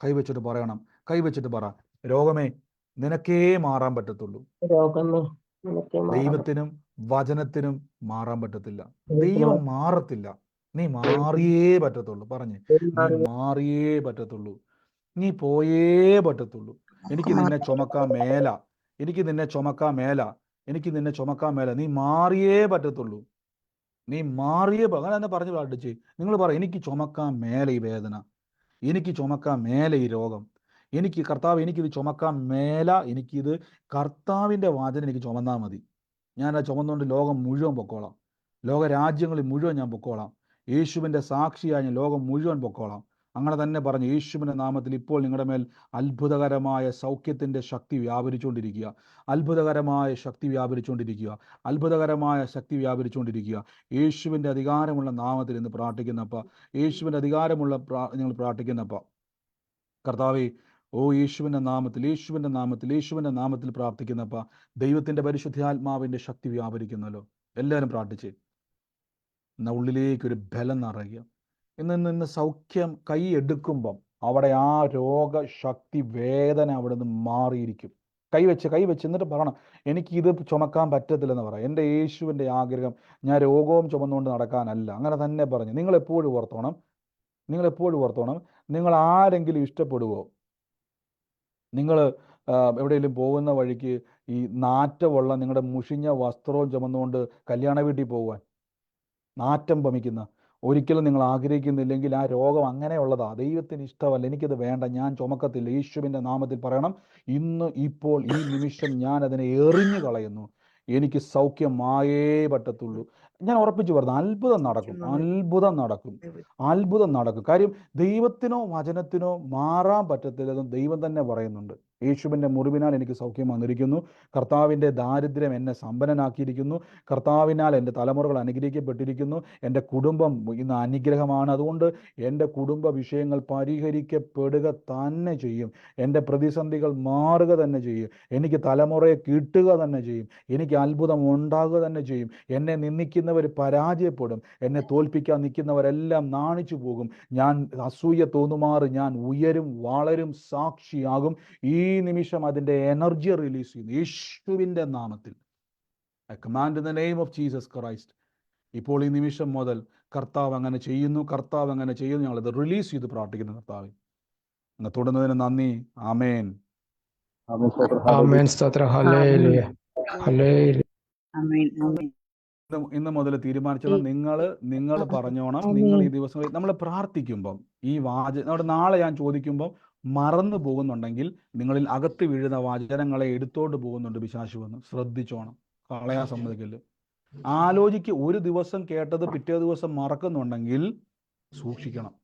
കൈവച്ചിട്ട് പറയണം. കൈവച്ചിട്ട് പറ, രോഗമേ നിനക്കേ മാറാൻ പറ്റത്തുള്ളൂ. ദൈവത്തിനും വചനത്തിനും മാറാൻ പറ്റത്തില്ല. ദൈവം മാറത്തില്ല. നീ മാറിയേ പറ്റത്തുള്ളൂ. പറഞ്ഞ്, നീ മാറിയേ പറ്റത്തുള്ളൂ. നീ പോയേ പറ്റത്തുള്ളൂ. എനിക്ക് നിന്നെ ചുമക്കാൻ മേല. നീ മാറിയേ പറ്റത്തുള്ളൂ. അങ്ങനെ തന്നെ പറഞ്ഞു പ്രാർത്ഥിച്ച് നിങ്ങൾ പറ, എനിക്ക് ചുമക്കാൻ മേലെ ഈ വേദന, എനിക്ക് ചുമക്കാൻ മേലെ ഈ രോഗം, എനിക്ക് കർത്താവ് എനിക്കിത് ചുമക്കാൻ മേല. എനിക്കിത് കർത്താവിൻ്റെ വാചനം എനിക്ക് ചുമന്നാൽ മതി. ഞാൻ ആ ചുമന്നുകൊണ്ട് ലോകം മുഴുവൻ പൊക്കോളാം. ലോകരാജ്യങ്ങളിൽ മുഴുവൻ ഞാൻ പൊക്കോളാം. യേശുവിൻ്റെ സാക്ഷിയായി ഞാൻ ലോകം മുഴുവൻ പൊക്കോളാം. അങ്ങനെ തന്നെ പറഞ്ഞ് യേശുവിൻ്റെ നാമത്തിൽ ഇപ്പോൾ നിങ്ങളുടെ മേൽ അത്ഭുതകരമായ സൗഖ്യത്തിൻ്റെ ശക്തി വ്യാപരിച്ചുകൊണ്ടിരിക്കുക. അത്ഭുതകരമായ ശക്തി വ്യാപരിച്ചുകൊണ്ടിരിക്കുക. യേശുവിൻ്റെ അധികാരമുള്ള നാമത്തിൽ ഇന്ന് പ്രാർത്ഥിക്കുന്നപ്പ, യേശുവിൻ്റെ അധികാരമുള്ള ഞങ്ങൾ പ്രാർത്ഥിക്കുന്നപ്പ കർത്താവേ, യേശുവിൻ്റെ നാമത്തിൽ പ്രാർത്ഥിക്കുന്നപ്പ ദൈവത്തിൻ്റെ പരിശുദ്ധാത്മാവിൻ്റെ ശക്തി വ്യാപരിക്കുന്നല്ലോ. എല്ലാവരും പ്രാർത്ഥിച്ചേ. എന്നാൽ ഉള്ളിലേക്കൊരു ബലം നിറയുക. ഇന്ന് സൗഖ്യം കൈ എടുക്കുമ്പം അവിടെ ആ രോഗശക്തി വേദന അവിടെ നിന്ന് മാറിയിരിക്കും. കൈവച്ച് എന്നിട്ട് പറയണം, എനിക്കിത് ചുമക്കാൻ പറ്റത്തില്ലെന്ന് പറയാം. എൻ്റെ യേശുവിൻ്റെ ആഗ്രഹം ഞാൻ രോഗവും ചുമന്നുകൊണ്ട് നടക്കാനല്ല. അങ്ങനെ തന്നെ പറഞ്ഞു. നിങ്ങളെപ്പോഴും ഓർത്തോണം, നിങ്ങൾ ആരെങ്കിലും ഇഷ്ടപ്പെടുവോ? നിങ്ങൾ എവിടെയെങ്കിലും പോകുന്ന വഴിക്ക് ഈ നാറ്റമുള്ള നിങ്ങളുടെ മുഷിഞ്ഞ വസ്ത്രവും ചുമന്നുകൊണ്ട് കല്യാണ വീട്ടിൽ പോകുവാൻ നാറ്റം വമിക്കുന്ന ഒരിക്കലും നിങ്ങൾ ആഗ്രഹിക്കുന്നില്ലെങ്കിൽ ആ രോഗം അങ്ങനെയുള്ളതാ. ദൈവത്തിന് ഇഷ്ടമല്ല. എനിക്കത് വേണ്ട, ഞാൻ ചുമക്കത്തില്ല. യേശുവിൻ്റെ നാമത്തിൽ പറയണം, ഇന്ന് ഇപ്പോൾ ഈ നിമിഷം ഞാൻ അതിനെ എറിഞ്ഞു കളയുന്നു. എനിക്ക് സൗഖ്യമായേ പറ്റത്തുള്ളൂ. ഞാൻ ഉറപ്പിച്ചു പറഞ്ഞു, അത്ഭുതം നടക്കും, അത്ഭുതം നടക്കും, അത്ഭുതം നടക്കും. കാര്യം ദൈവത്തിനോ വചനത്തിനോ മാറാൻ പറ്റത്തില്ലെന്ന് ദൈവം തന്നെ പറയുന്നുണ്ട്. യേശുവിൻ്റെ മുറിവിനാൽ എനിക്ക് സൗഖ്യം വന്നിരിക്കുന്നു, കർത്താവിൻ്റെ ദാരിദ്ര്യം എന്നെ സമ്പന്നനാക്കിയിരിക്കുന്നു, കർത്താവിനാൽ എൻ്റെ തലമുറകൾ അനുഗ്രഹിക്കപ്പെട്ടിരിക്കുന്നു, എൻ്റെ കുടുംബം ഇന്ന് അനുഗ്രഹമാണ്. അതുകൊണ്ട് എൻ്റെ കുടുംബ വിഷയങ്ങൾ പരിഹരിക്കപ്പെടുക തന്നെ ചെയ്യും, എൻ്റെ പ്രതിസന്ധികൾ മാറുക തന്നെ ചെയ്യും, എനിക്ക് തലമുറയെ കിട്ടുക തന്നെ ചെയ്യും, എനിക്ക് അത്ഭുതം ഉണ്ടാകുക തന്നെ ചെയ്യും. എന്നെ നിന്ദിക്കുന്നവർ പരാജയപ്പെടും, എന്നെ തോൽപ്പിക്കാൻ നിൽക്കുന്നവരെല്ലാം നാണിച്ചു പോകും. ഞാൻ അസൂയ തോന്നുമാറ് ഞാൻ ഉയരും, വളരും, സാക്ഷിയാകും. ഈ നിമിഷം അതിൻ്റെ എനർജി റിലീസ് ചെയ്യുന്നു യേശുവിൻ്റെ നാമത്തിൽ. I command in the name of Jesus Christ. ഇപ്പോൾ ഈ നിമിഷം മുതൽ കർത്താവ് അങ്ങനെ ചെയ്യുന്നു, കർത്താവ് അങ്ങനെ ചെയ്യുന്നു. ഞങ്ങളത് റിലീസ് ചെയ്ത് പ്രാർത്ഥിക്കുന്നു. കർത്താവ് അങ്ങ് തൊടുന്നതിന് നന്ദി. ആമേൻ. ആമേൻ. സ്തോത്രം. ഹല്ലേലൂയ. ഹല്ലേലൂയ. ഇന്ന് മുതൽ തീരുമാനിച്ചത് നിങ്ങൾ പറഞ്ഞോണം. നിങ്ങൾ ഈ ദിവസങ്ങളിൽ നമ്മൾ പ്രാർത്ഥിക്കുമ്പം ഈ നാളെ ഞാൻ ചോദിക്കുമ്പോൾ മറന്നു പോകുന്നുണ്ടെങ്കിൽ നിങ്ങളിൽ അകത്ത് വീഴുന്ന വചനങ്ങളെ എടുത്തോണ്ട് പോകുന്നുണ്ട് പിശാച് വന്ന്, ശ്രദ്ധിച്ചോണം, കളയാൻ സമ്മതിക്കല്. ഒരു ദിവസം കേട്ടത് പിറ്റേ ദിവസം മറക്കുന്നുണ്ടെങ്കിൽ സൂക്ഷിക്കണം.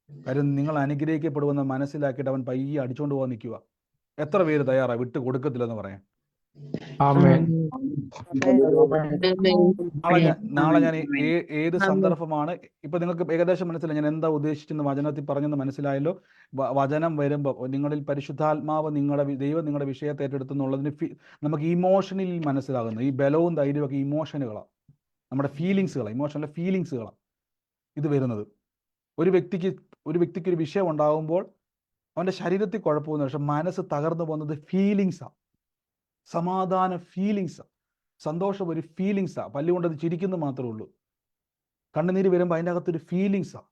കാര്യം നിങ്ങൾ അനുഗ്രഹിക്കപ്പെടുമെന്ന് മനസ്സിലാക്കിയിട്ട് അവൻ പയ്യെ അടിച്ചോണ്ട് പോകാൻ നിൽക്കുക. എത്ര പേര് തയ്യാറാ വിട്ട് കൊടുക്കത്തില്ലെന്ന് പറയാൻ? ആമേൻ. നാളെ ഞാൻ ഏത് സന്ദർഭമാണ് ഇപ്പൊ നിങ്ങൾക്ക് ഏകദേശം മനസ്സിലായി ഞാൻ എന്താ ഉദ്ദേശിച്ചെന്ന്, വചനത്തിൽ പറഞ്ഞെന്ന് മനസ്സിലായല്ലോ. വചനം വരുമ്പോൾ നിങ്ങളിൽ പരിശുദ്ധാത്മാവ് ദൈവം നിങ്ങളുടെ വിഷയത്തെ ഏറ്റെടുത്തുന്നുള്ളതിന് നമുക്ക് ഇമോഷനിൽ മനസ്സിലാകുന്നത് ഈ ബലവും ധൈര്യവും ഒക്കെ ഇമോഷനുകളാണ്, നമ്മുടെ ഫീലിങ്സുകളാണ്, ഇമോഷണൽ ഫീലിങ്സുകളാണ് ഇത് വരുന്നത്. ഒരു വ്യക്തിക്ക് ഒരു വിഷയം ഉണ്ടാകുമ്പോൾ അവൻ്റെ ശരീരത്തിൽ കുഴപ്പമൊന്നും, പക്ഷെ മനസ്സ് തകർന്നു പോകുന്നത് ഫീലിങ്സാണ്. സമാധാന ഫീലിങ്സാണ്, സന്തോഷം ഒരു ഫീലിങ്സാണ്. പല്ലുകൊണ്ടത് ചിരിക്കുന്നത് മാത്രമേ ഉള്ളൂ. കണ്ണുനീര് വരുമ്പോൾ അതിൻ്റെ അകത്തൊരു ഫീലിങ്സാണ്.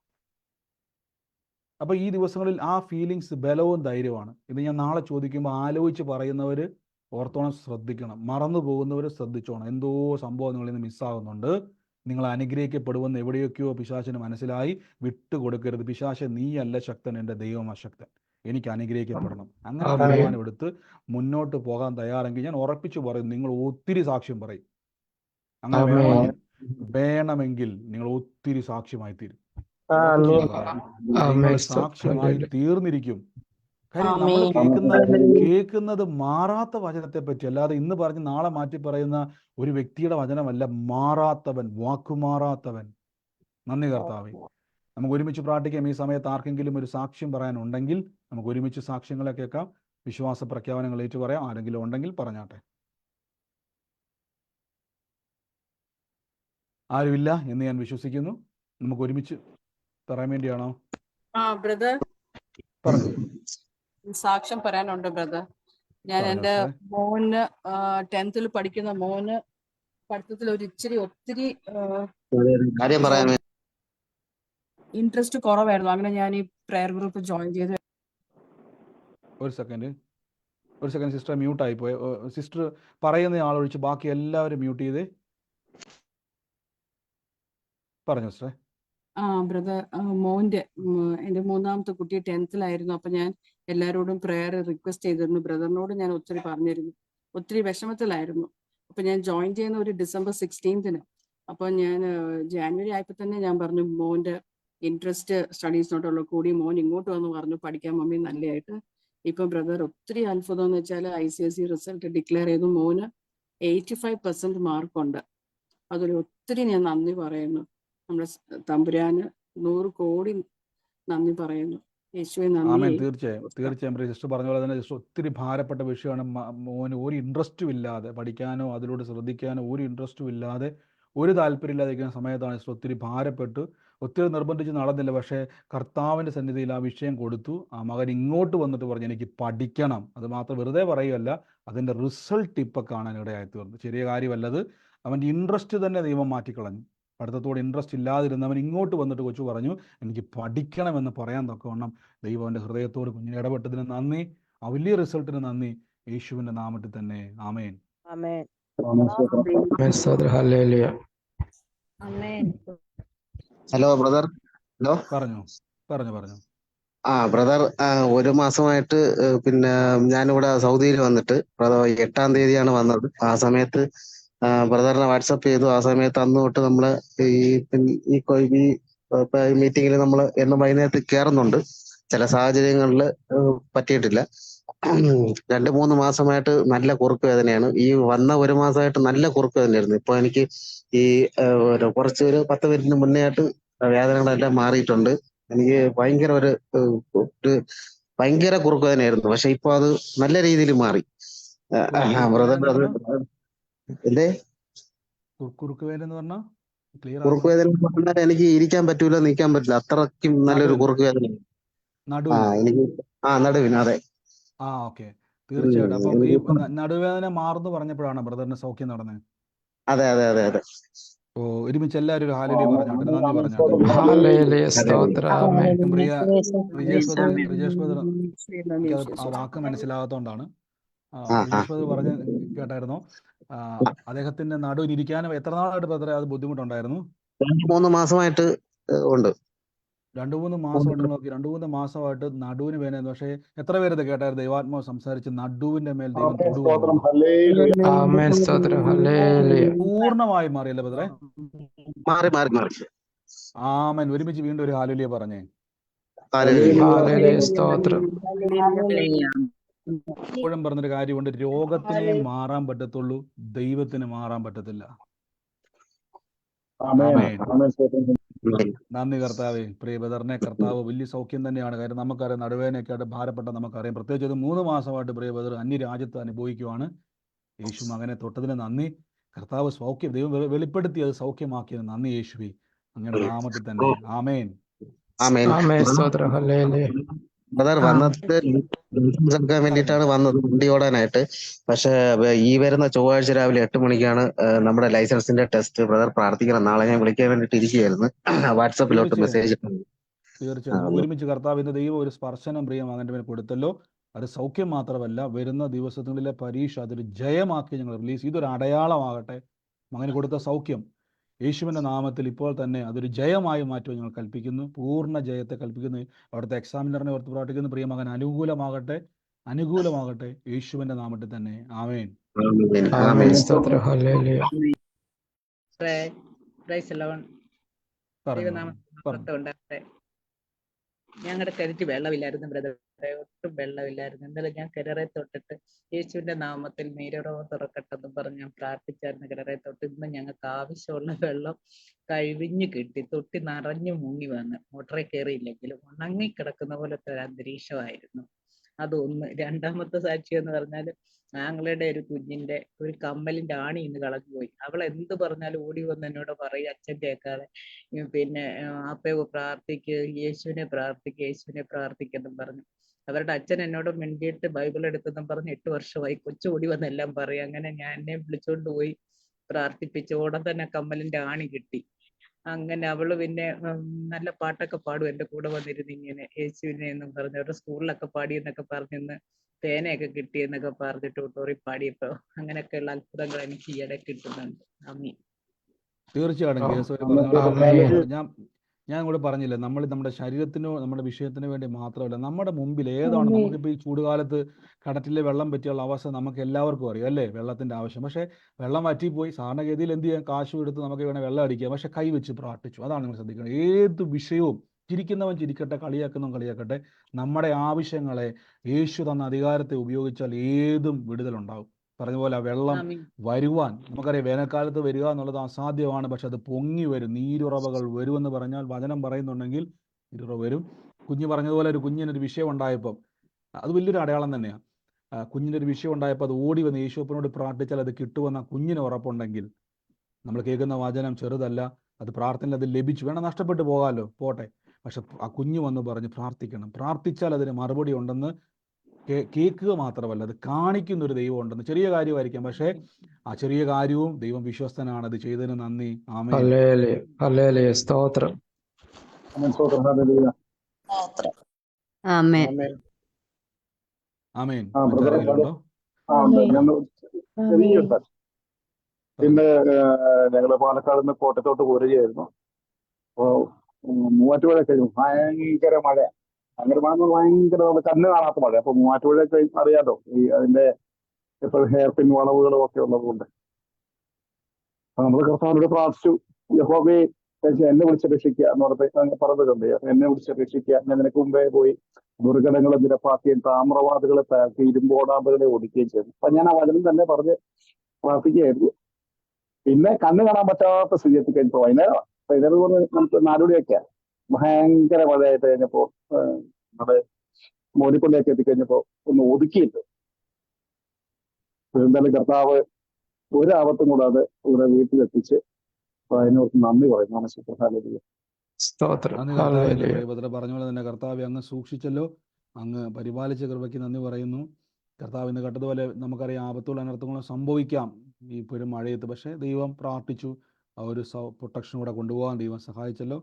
അപ്പോൾ ഈ ദിവസങ്ങളിൽ ആ ഫീലിങ്സ് ബലവും ധൈര്യമാണ്. ഇത് ഞാൻ നാളെ ചോദിക്കുമ്പോൾ ആലോചിച്ച് പറയുന്നവർ ഓർത്തോണം, ശ്രദ്ധിക്കണം. മറന്നു പോകുന്നവർ ശ്രദ്ധിച്ചോണം. എന്തോ സംഭവം നിങ്ങളിൽ നിന്ന് മിസ്സാകുന്നുണ്ട്. നിങ്ങൾ അനുഗ്രഹിക്കപ്പെടുമെന്ന് എവിടെയൊക്കെയോ പിശാചിന് മനസ്സിലായി. വിട്ടുകൊടുക്കരുത്. പിശാച് നീയല്ല ശക്തൻ, എൻ്റെ ദൈവമാ ശക്തൻ, എനിക്ക് അനുഗ്രഹിക്കപ്പെടണം. അങ്ങനെ തീരുമാനമെടുത്ത് മുന്നോട്ട് പോകാൻ തയ്യാറെങ്കിൽ ഞാൻ ഉറപ്പിച്ചു പറയും, നിങ്ങൾ ഒത്തിരി സാക്ഷ്യം പറയും. അങ്ങനെ വേണമെങ്കിൽ നിങ്ങൾ ഒത്തിരി സാക്ഷ്യമായി തീരും. നിങ്ങൾ സാക്ഷ്യമായി തീർന്നിരിക്കും. കാര്യം നമ്മൾ കേൾക്കുന്നത് മാറാത്ത വചനത്തെ പറ്റി, അല്ലാതെ ഇന്ന് പറഞ്ഞ് നാളെ മാറ്റി പറയുന്ന ഒരു വ്യക്തിയുടെ വചനമല്ല. മാറാത്തവൻ, വാക്കുമാറാത്തവൻ. നന്ദി കർത്താവേ. നമുക്ക് ഒരുമിച്ച് പ്രാർത്ഥിക്കാം. ഈ സമയത്ത് ആർക്കെങ്കിലും ഒരു സാക്ഷ്യം പറയാനുണ്ടെങ്കിൽ നമുക്ക് ഒരുമിച്ച് സാക്ഷ്യങ്ങളെ കേൾക്കാം. വിശ്വാസ പ്രഖ്യാപനങ്ങൾ ഏറ്റു പറയാം. ആരെങ്കിലും ഉണ്ടെങ്കിൽ പറഞ്ഞാട്ടെ. ആരുമില്ല എന്ന് ഞാൻ വിശ്വസിക്കുന്നു. നമുക്ക് ഒരുമിച്ച് പറയാൻ വേണ്ടിയാണോ? ബ്രദർ പറഞ്ഞു. സാക്ഷ്യം പറയാനുണ്ട് ബ്രദർ. ഞാൻ എൻ്റെ മോന് 10th പഠിക്കുന്ന മോന് പഠിത്തത്തിൽ ഒത്തിരി ഇൻട്രസ്റ്റ് കുറവായിരുന്നു. അങ്ങനെ ഞാൻ ഈ പ്രയർ ഗ്രൂപ്പ് ജോയിൻ ചെയ്തു. ഒരു സെക്കൻഡ് സിസ്റ്റർ മ്യൂട്ടായി പോയി. സിസ്റ്റർ പറയുന്ന ആളൊഴിച്ച് ബാക്കി എല്ലാവരും മ്യൂട്ട് ചെയ്തേ. പറഞ്ഞു സിസ്റ്ററെ. ബ്രദർ, എൻ്റെ മൂന്നാമത്തെ കുട്ടി 10th അപ്പൊ ഞാൻ എല്ലാവരോടും പ്രയർ റിക്വസ്റ്റ് ചെയ്തിരുന്നു. ബ്രദറിനോട് ഞാൻ ഒത്തിരി പറഞ്ഞിരുന്നു. ഒത്തിരി വിഷമത്തിലായിരുന്നു. അപ്പൊ ഞാൻ ജോയിൻ ചെയ്യുന്ന ഒരു December 16th. അപ്പൊ ഞാൻ ജാനുവരി ആയപ്പോൾ തന്നെ ഞാൻ പറഞ്ഞു, മോന്റെ ഇൻട്രസ്റ്റ് സ്റ്റഡീസിനോട്ടുള്ള കൂടി, മോൻ ഇങ്ങോട്ട് വന്ന് പറഞ്ഞു പഠിക്കാൻ മമ്മി നല്ലതായിട്ട്. ഇപ്പൊ ബ്രദർ ഒത്തിരി അത്ഭുതം എന്ന് വെച്ചാൽ ICSE റിസൾട്ട് ഡിക്ലെയർ ചെയ്തു. മോന് 85% മാർക്കുണ്ട്. അതൊരു ഒത്തിരി ഞാൻ നന്ദി പറയുന്നു. നമ്മുടെ തമ്പുരാന് 100 കോടി നന്ദി പറയുന്നു. യേശുവെ നന്ദി. തീർച്ചയായും സിസ്റ്റർ പറഞ്ഞ പോലെ തന്നെ ഒത്തിരി ഭാരപ്പെട്ട വിഷയമാണ്. മോന് ഒരു ഇൻട്രസ്റ്റും ഇല്ലാതെ പഠിക്കാനോ അതിലൂടെ ശ്രദ്ധിക്കാനോ ഒരു ഇൻട്രസ്റ്റും ഇല്ലാതെ, ഒരു താല്പര്യമില്ലാതിരിക്കുന്ന സമയത്താണ് ഒത്തിരി ഭാരപ്പെട്ട് ഒത്തിരി നിർബന്ധിച്ച് നടന്നില്ല. പക്ഷേ കർത്താവിൻ്റെ സന്നിധിയിൽ ആ വിഷയം കൊടുത്തു. ആ മകൻ ഇങ്ങോട്ട് വന്നിട്ട് പറഞ്ഞു എനിക്ക് പഠിക്കണം. അത് മാത്രം വെറുതെ പറയുകയല്ല, അതിൻ്റെ റിസൾട്ട് ഇപ്പം കാണാൻ ഇടയായി തീർന്നു. ചെറിയ കാര്യമല്ലത്. അവൻ്റെ ഇൻട്രസ്റ്റ് തന്നെ ദൈവം മാറ്റിക്കളഞ്ഞു. പഠിത്തത്തോട് ഇൻട്രസ്റ്റ് ഇല്ലാതിരുന്നവൻ ഇങ്ങോട്ട് വന്നിട്ട് കൊച്ചു പറഞ്ഞു എനിക്ക് പഠിക്കണമെന്ന് പറയാൻ തക്കവണ്ണം ദൈവം അവൻ്റെ ഹൃദയത്തോട് കുഞ്ഞിനെ ഇടപെട്ടതിന് നന്ദി. ആ വലിയ റിസൾട്ടിന് നന്ദി. യേശുവിൻ്റെ നാമത്തിൽ തന്നെ. ആമേൻ. Hello brother. ഹലോ. പറഞ്ഞു. ബ്രദർ, 1 മാസമായിട്ട് പിന്നെ ഞാനിവിടെ സൗദിയിൽ വന്നിട്ട് 8-ാം തീയതിയാണ് വന്നത്. ആ സമയത്ത് ബ്രദറിനെ വാട്സപ്പ് ചെയ്തു. ആ സമയത്ത് അന്ന് തൊട്ട് നമ്മള് ഈ മീറ്റിങ്ങിൽ നമ്മൾ എന്നും വൈകുന്നേരത്ത് കയറുന്നുണ്ട്. ചില സാഹചര്യങ്ങളിൽ പറ്റിയിട്ടില്ല. 2-3 മാസമായിട്ട് നല്ല കുറുക്ക് വേദനയാണ്. ഈ വന്ന 1 മാസമായിട്ട് നല്ല കുറുക്ക് വേദനയായിരുന്നു. ഇപ്പൊ എനിക്ക് ഈ കുറച്ച് ഒരു 10 മിനിറ്റിന് മുന്നേ ആയിട്ട് വേദനകളെല്ലാം മാറിയിട്ടുണ്ട്. എനിക്ക് ഭയങ്കര ഒരു ഭയങ്കര കുറുക്ക് വേദനയായിരുന്നു. പക്ഷെ ഇപ്പൊ അത് നല്ല രീതിയിൽ മാറി. ബ്രദർ അത് എന്തേ കുറുക്ക് വേദന എന്ന് പറഞ്ഞാൽ ക്ലിയർ കുറുക്ക് വേദന എന്ന് പറഞ്ഞാൽ എനിക്ക് ഇരിക്കാൻ പറ്റൂല, നിൽക്കാൻ പറ്റില്ല. അത്രയ്ക്കും നല്ലൊരു നടുവിന് കുറുക്ക് വേദന. നടുവിന് എനിക്ക് നടുവിന്, അതെ. ഓക്കെ, തീർച്ചയായിട്ടും. അപ്പം ഈ എനിക്കിപ്പം നടുവേദന മാറുന്നു പറഞ്ഞപ്പോഴാണ് ബ്രദറിന് സൗഖ്യം നടന്നത്. അതെ അതെ അതെ അതെ. ഓ, ഒരുമിച്ച് എല്ലാവരും ഒരു ഹാലലി പറഞ്ഞോട്ടെ, നന്ദി പറഞ്ഞോട്ടെ. ഹല്ലേലൂയ, സ്തോത്രം, ആമേൻ. പ്രിയ റിജേഷ് ബ്രദർ നന്ദി എനിക്കത് ആ യേശുവേ. വാക്ക് മനസ്സിലാകാത്തതുകൊണ്ടാണ്. ആ റിജേഷ് ബ്രദർ പറഞ്ഞ് കേട്ടായിരുന്നു. അദ്ദേഹത്തിന്റെ നടുവിനിരിക്കാനും എത്ര നാളായിട്ട് ബ്രദറെ അത് ബുദ്ധിമുട്ടുണ്ടായിരുന്നു? 2-3 മാസമായിട്ട് ഉണ്ട്. 2-3 മാസമായിട്ട് നോക്കി, 2-3 മാസമായിട്ട് നടുവിന് വേദന. പക്ഷേ എത്ര പേരത് കേട്ടായിരുന്നു? ദൈവാത്മാവ് സംസാരിച്ച് നടുവിന്റെ മേൽ ദൈവം തൊടുവന്നു. ആമേൻ, സ്തോത്രം, ഹല്ലേലൂയ. പൂർണ്ണമായി മാറിയല്ലേ ബ്രദറെ? മാറി മാറി മാറി. ആമേൻ. ഒരുമിച്ച് വീണ്ടും ഒരു ഹാലലിയ പറഞ്ഞേ. ഹല്ലേലൂയ, സ്തോത്രം. എപ്പോഴും പറഞ്ഞൊരു കാര്യമുണ്ട്, രോഗത്തിനെ മാറാൻ പറ്റത്തുള്ളൂ, ദൈവത്തിന് മാറാൻ പറ്റത്തില്ല. ആമേൻ. നന്ദി കർത്താവേ. പ്രിയ ബ്രദറിനെ കർത്താവ് വലിയ സൗഖ്യം തന്നെയാണ്. കാര്യം നമുക്കറിയാം, നടുവേദനയൊക്കെ ആയിട്ട് ഭാരപ്പെട്ട നമുക്കറിയാം. പ്രത്യേകിച്ച് ഇത് 3 മാസമായിട്ട് പ്രിയ ബ്രദർ അന്യരാജ്യത്ത് അനുഭവിക്കുവാണ്. യേശു മകനെ തൊട്ടതിന് നന്ദി. കർത്താവ് സൗഖ്യം ദൈവം വെളിപ്പെടുത്തി അത് സൗഖ്യമാക്കിയത് നന്ദി യേശുവേ, അങ്ങയുടെ നാമത്തിൽ തന്നെ. ആമേൻ. ആമേൻ. ആമേൻ, സ്തോത്രം, ഹല്ലേലൂയ. ബ്രദർ വന്നത് ലൈസൻസ് എടുക്കാൻ വേണ്ടിയിട്ടാണ് വന്നത്, വണ്ടി ഓടാനായിട്ട്. പക്ഷെ ഈ വരുന്ന ചൊവ്വാഴ്ച രാവിലെ 8 മണിക്കാണ് നമ്മുടെ ലൈസൻസിന്റെ ടെസ്റ്റ്. ബ്രദർ പ്രാർത്ഥിക്കണം. നാളെ ഞാൻ വിളിക്കാൻ വേണ്ടിട്ട് ഇരിക്കുകയായിരുന്നു. വാട്സാപ്പിലോട്ട് മെസ്സേജ്. തീർച്ചയായും നമുക്ക് ഒരുമിച്ച് കർത്താവിന്റെ ദൈവം ഒരു സ്പർശനം പ്രിയ മകന്റെ മേൽ കൊടുത്തല്ലോ. അത് സൗഖ്യം മാത്രമല്ല, വരുന്ന ദിവസങ്ങളിലെ പരീക്ഷ അതൊരു ജയമാക്കി ഞങ്ങൾ റിലീസ്. ഇതൊരു അടയാളമാകട്ടെ. മകന് കൊടുത്ത സൗഖ്യം യേശുവിന്റെ നാമത്തിൽ ഇപ്പോൾ തന്നെ അതൊരു ജയമായി മാറ്റുവാൻ ഞങ്ങൾ കൽപ്പിക്കുന്നു. പൂർണ്ണ ജയത്തെ കൽപ്പിക്കുന്നു. അവിടുത്തെ എക്സാമിനറിനെ ഓർത്ത് പ്രാർത്ഥിക്കുന്നു. പ്രിയ മകൻ അനുകൂലമാകട്ടെ യേശുവിന്റെ നാമത്തിൽ തന്നെ. ആമേൻ. ആമേൻ, സ്തോത്രം, ഹല്ലേലൂയ. ഞങ്ങളുടെ കിണറ്റ് വെള്ളമില്ലായിരുന്നു ബ്രദറെ, ഒട്ടും വെള്ളമില്ലായിരുന്നു. ഇന്നലെ ഞാൻ കിണറെ തൊട്ടിട്ട് യേശുവിന്റെ നാമത്തിൽ നീരുറവ് തുറക്കട്ടെന്ന് പറഞ്ഞ് ഞാൻ പ്രാർത്ഥിച്ചായിരുന്നു കിണറെ തൊട്ട്. ഇന്ന് ഞങ്ങൾക്ക് ആവശ്യമുള്ള വെള്ളം കഴിഞ്ഞു കിട്ടി. തൊട്ടി നിറഞ്ഞു മുങ്ങി വന്ന് മോട്ടറെ കയറിയില്ലെങ്കിലും ഉണങ്ങിക്കിടക്കുന്ന പോലത്തെ ഒരു അന്തരീക്ഷമായിരുന്നു. അതൊന്ന്. രണ്ടാമത്തെ സാക്ഷി എന്ന് പറഞ്ഞാൽ ആങ്ങളുടെ ഒരു കുഞ്ഞിന്റെ ഒരു കമ്മലിന്റെ ആണി ഇന്ന് കളഞ്ഞു പോയി. അവൾ എന്ത് പറഞ്ഞാലും ഓടി വന്ന് എന്നോട് പറയും, അച്ഛൻ കേൾക്കാതെ, പിന്നെ അപ്പേ യേശുവിനെ പ്രാർത്ഥിക്കെന്നും പറഞ്ഞു. അവരുടെ അച്ഛൻ എന്നോട് മിണ്ടിയിട്ട് ബൈബിൾ എടുത്തെന്നും പറഞ്ഞ് 8 വർഷമായി. കൊച്ചു ഓടി വന്നെല്ലാം പറയും. അങ്ങനെ ഞാൻ എന്നെ വിളിച്ചോണ്ട് പോയി പ്രാർത്ഥിപ്പിച്ചു. ഉടൻ തന്നെ കമ്മലിന്റെ ആണി കിട്ടി. അങ്ങനെ അവള് പിന്നെ നല്ല പാട്ടൊക്കെ പാടും എൻ്റെ കൂടെ വന്നിരുന്നു. ഇങ്ങനെ യേശുവിനെ എന്നും പറഞ്ഞു അവരുടെ സ്കൂളിലൊക്കെ പാടിയെന്നൊക്കെ പറഞ്ഞിന്ന് പേനയൊക്കെ കിട്ടിയെന്നൊക്കെ പറഞ്ഞ് ട്യൂട്ടോറി പാടിയപ്പോ അങ്ങനെയൊക്കെയുള്ള അത്ഭുതങ്ങൾ എനിക്ക് ഈയിടെ കിട്ടുന്നുണ്ട്. നന്ദി. തീർച്ചയായിട്ടും ഞാൻ കൂടെ പറഞ്ഞില്ലേ, നമ്മൾ നമ്മുടെ ശരീരത്തിനോ നമ്മുടെ വിഷയത്തിന് വേണ്ടി മാത്രമല്ല, നമ്മുടെ മുമ്പിൽ ഏതാണ് നമുക്കിപ്പോൾ ഈ ചൂടുകാലത്ത് കിണറ്റിലെ വെള്ളം പറ്റിയുള്ള അവസ്ഥ നമുക്ക് എല്ലാവർക്കും അറിയാം അല്ലേ? വെള്ളത്തിന്റെ ആവശ്യം. പക്ഷേ വെള്ളം വറ്റിപ്പോയി. സാധാരണഗതിയിൽ എന്ത് ചെയ്യാം? കാശും എടുത്ത് നമുക്ക് വേണേൽ വെള്ളം അടിക്കാം. പക്ഷെ കൈവച്ച് പ്രാർത്ഥിച്ചു. അതാണ് നിങ്ങൾ ശ്രദ്ധിക്കുന്നത്. ഏത് വിഷയവും ചിരിക്കുന്നവൻ ചിരിക്കട്ടെ, കളിയാക്കുന്നവൻ കളിയാക്കട്ടെ, നമ്മുടെ ആവശ്യങ്ങളെ യേശു തന്ന അധികാരത്തെ ഉപയോഗിച്ചാൽ ഏതും വിടുതലുണ്ടാവും. പറഞ്ഞ പോലെ വെള്ളം വരുവാൻ നമുക്കറിയാം, വേനൽക്കാലത്ത് വരിക എന്നുള്ളത് അസാധ്യമാണ്. പക്ഷെ അത് പൊങ്ങി വരും. നീരുറവകൾ വരുമെന്ന് പറഞ്ഞാൽ വചനം പറയുന്നുണ്ടെങ്കിൽ നീരുറവ് വരും. കുഞ്ഞ് പറഞ്ഞതുപോലെ ഒരു കുഞ്ഞിനൊരു വിഷയം ഉണ്ടായപ്പം അത് വലിയൊരു അടയാളം തന്നെയാണ്. കുഞ്ഞിൻ്റെ ഒരു വിഷയം ഉണ്ടായപ്പോൾ അത് ഓടി വന്ന് യേശുവിനോട് പ്രാർത്ഥിച്ചാൽ അത് കിട്ടുമെന്ന കുഞ്ഞിന് ഉറപ്പുണ്ടെങ്കിൽ നമ്മൾ കേൾക്കുന്ന വചനം ചെറുതല്ല. അത് പ്രാർത്ഥനയിൽ അത് ലഭിച്ചു. വേണം നഷ്ടപ്പെട്ടു പോകാമല്ലോ, പോട്ടെ. പക്ഷെ ആ കുഞ്ഞ് വന്ന് പറഞ്ഞ് പ്രാർത്ഥിക്കണം. പ്രാർത്ഥിച്ചാൽ അതിന് മറുപടി ഉണ്ടെന്ന് കേൾക്കുക മാത്രമല്ല, അത് കാണിക്കുന്ന ഒരു ദൈവം ഉണ്ടെന്ന്. ചെറിയ കാര്യമായിരിക്കാം, പക്ഷേ ആ ചെറിയ കാര്യവും ദൈവം വിശ്വസ്തനാണ്. അത് ചെയ്തതിന് നന്ദി. ആമേൻ. ഹല്ലേലൂയ, സ്തോത്രം. ആമേൻ. മറ്റാരെങ്കിലും ഉണ്ടോ? പിന്നെ ഞങ്ങള് പാലക്കാട് നിന്ന് കോട്ടയത്തോട്ട് പോരുകയായിരുന്നു. അപ്പോ മൂവാറ്റുപുഴ കഴിഞ്ഞു ഭയങ്കര മഴ. അങ്ങനെ മഴ ഭയങ്കര കണ്ണ് കാണാത്ത മഴ. അപ്പൊ മൂവാറ്റുപുഴ അറിയാലോ, ഈ അതിന്റെ ഇപ്പോൾ ഹെയർ പിൻ വളവുകളും ഒക്കെ ഉള്ളതുകൊണ്ട് അപ്പൊ നമ്മൾ കർത്താവിനോട് പ്രാർത്ഥിച്ചു, യഹോവേ എന്നെ വിളിച്ച് രക്ഷിക്കുക എന്ന് പറഞ്ഞിട്ടുണ്ട്. എന്നെ വിളിച്ച് രക്ഷിക്കുക, ഞാൻ നിനക്ക് മുമ്പേ പോയി ദുർഘടങ്ങളെ നിരപ്പാക്കുകയും താമ്രവാദികളെ താക്കി ഇരുമ്പോടാമ്പുകളെ ഓടിക്കുകയും ചെയ്തു. അപ്പൊ ഞാൻ ആ വചനം തന്നെ പറഞ്ഞ് പ്രാർത്ഥിക്കുകയായിരുന്നു. പിന്നെ കണ്ണ് കാണാൻ പറ്റാത്ത സ്ഥിതി എത്തിക്കഴിഞ്ഞപ്പോ വൈകുന്നേരം പോലെ നമുക്ക് നാലുമണിയൊക്കെ ഭയങ്കര മഴയായിട്ട് കഴിഞ്ഞപ്പോ നമ്മുടെ മോനിക്കൊണ്ടൊക്കെ എത്തിക്കഴിഞ്ഞപ്പോ ഒന്ന് ഒതുക്കിയിട്ട് എന്തായാലും കർത്താവ് ഒരാപത്തും കൂടാതെ ഇവിടെ വീട്ടിലെത്തിച്ച് അതിനോർത്ത് നന്ദി പറയും. മനസ്സിലാക്കുക. സ്തോത്രം. നന്ദി കർത്താവേ. എൻ്റെ ഹല്ലേലൂയ. പ്രിയപുത്ര പറഞ്ഞ പോലെ തന്നെ കർത്താവെ അങ്ങ് സൂക്ഷിച്ചല്ലോ, അങ്ങ് പരിപാലിച്ച കൃപയ്ക്ക് നന്ദി പറയുന്നു. കർത്താവ് ഇന്ന് കേട്ടതുപോലെ നമുക്കറിയാം ആപത്തുള്ള അനർത്ഥങ്ങളും സംഭവിക്കാം ഈ പെരും മഴയത്ത്. പക്ഷേ ദൈവം പ്രാർത്ഥിച്ചു, ആ ഒരു പ്രൊട്ടക്ഷൻ കൂടെ കൊണ്ടുപോകാൻ ദൈവം സഹായിച്ചല്ലോ.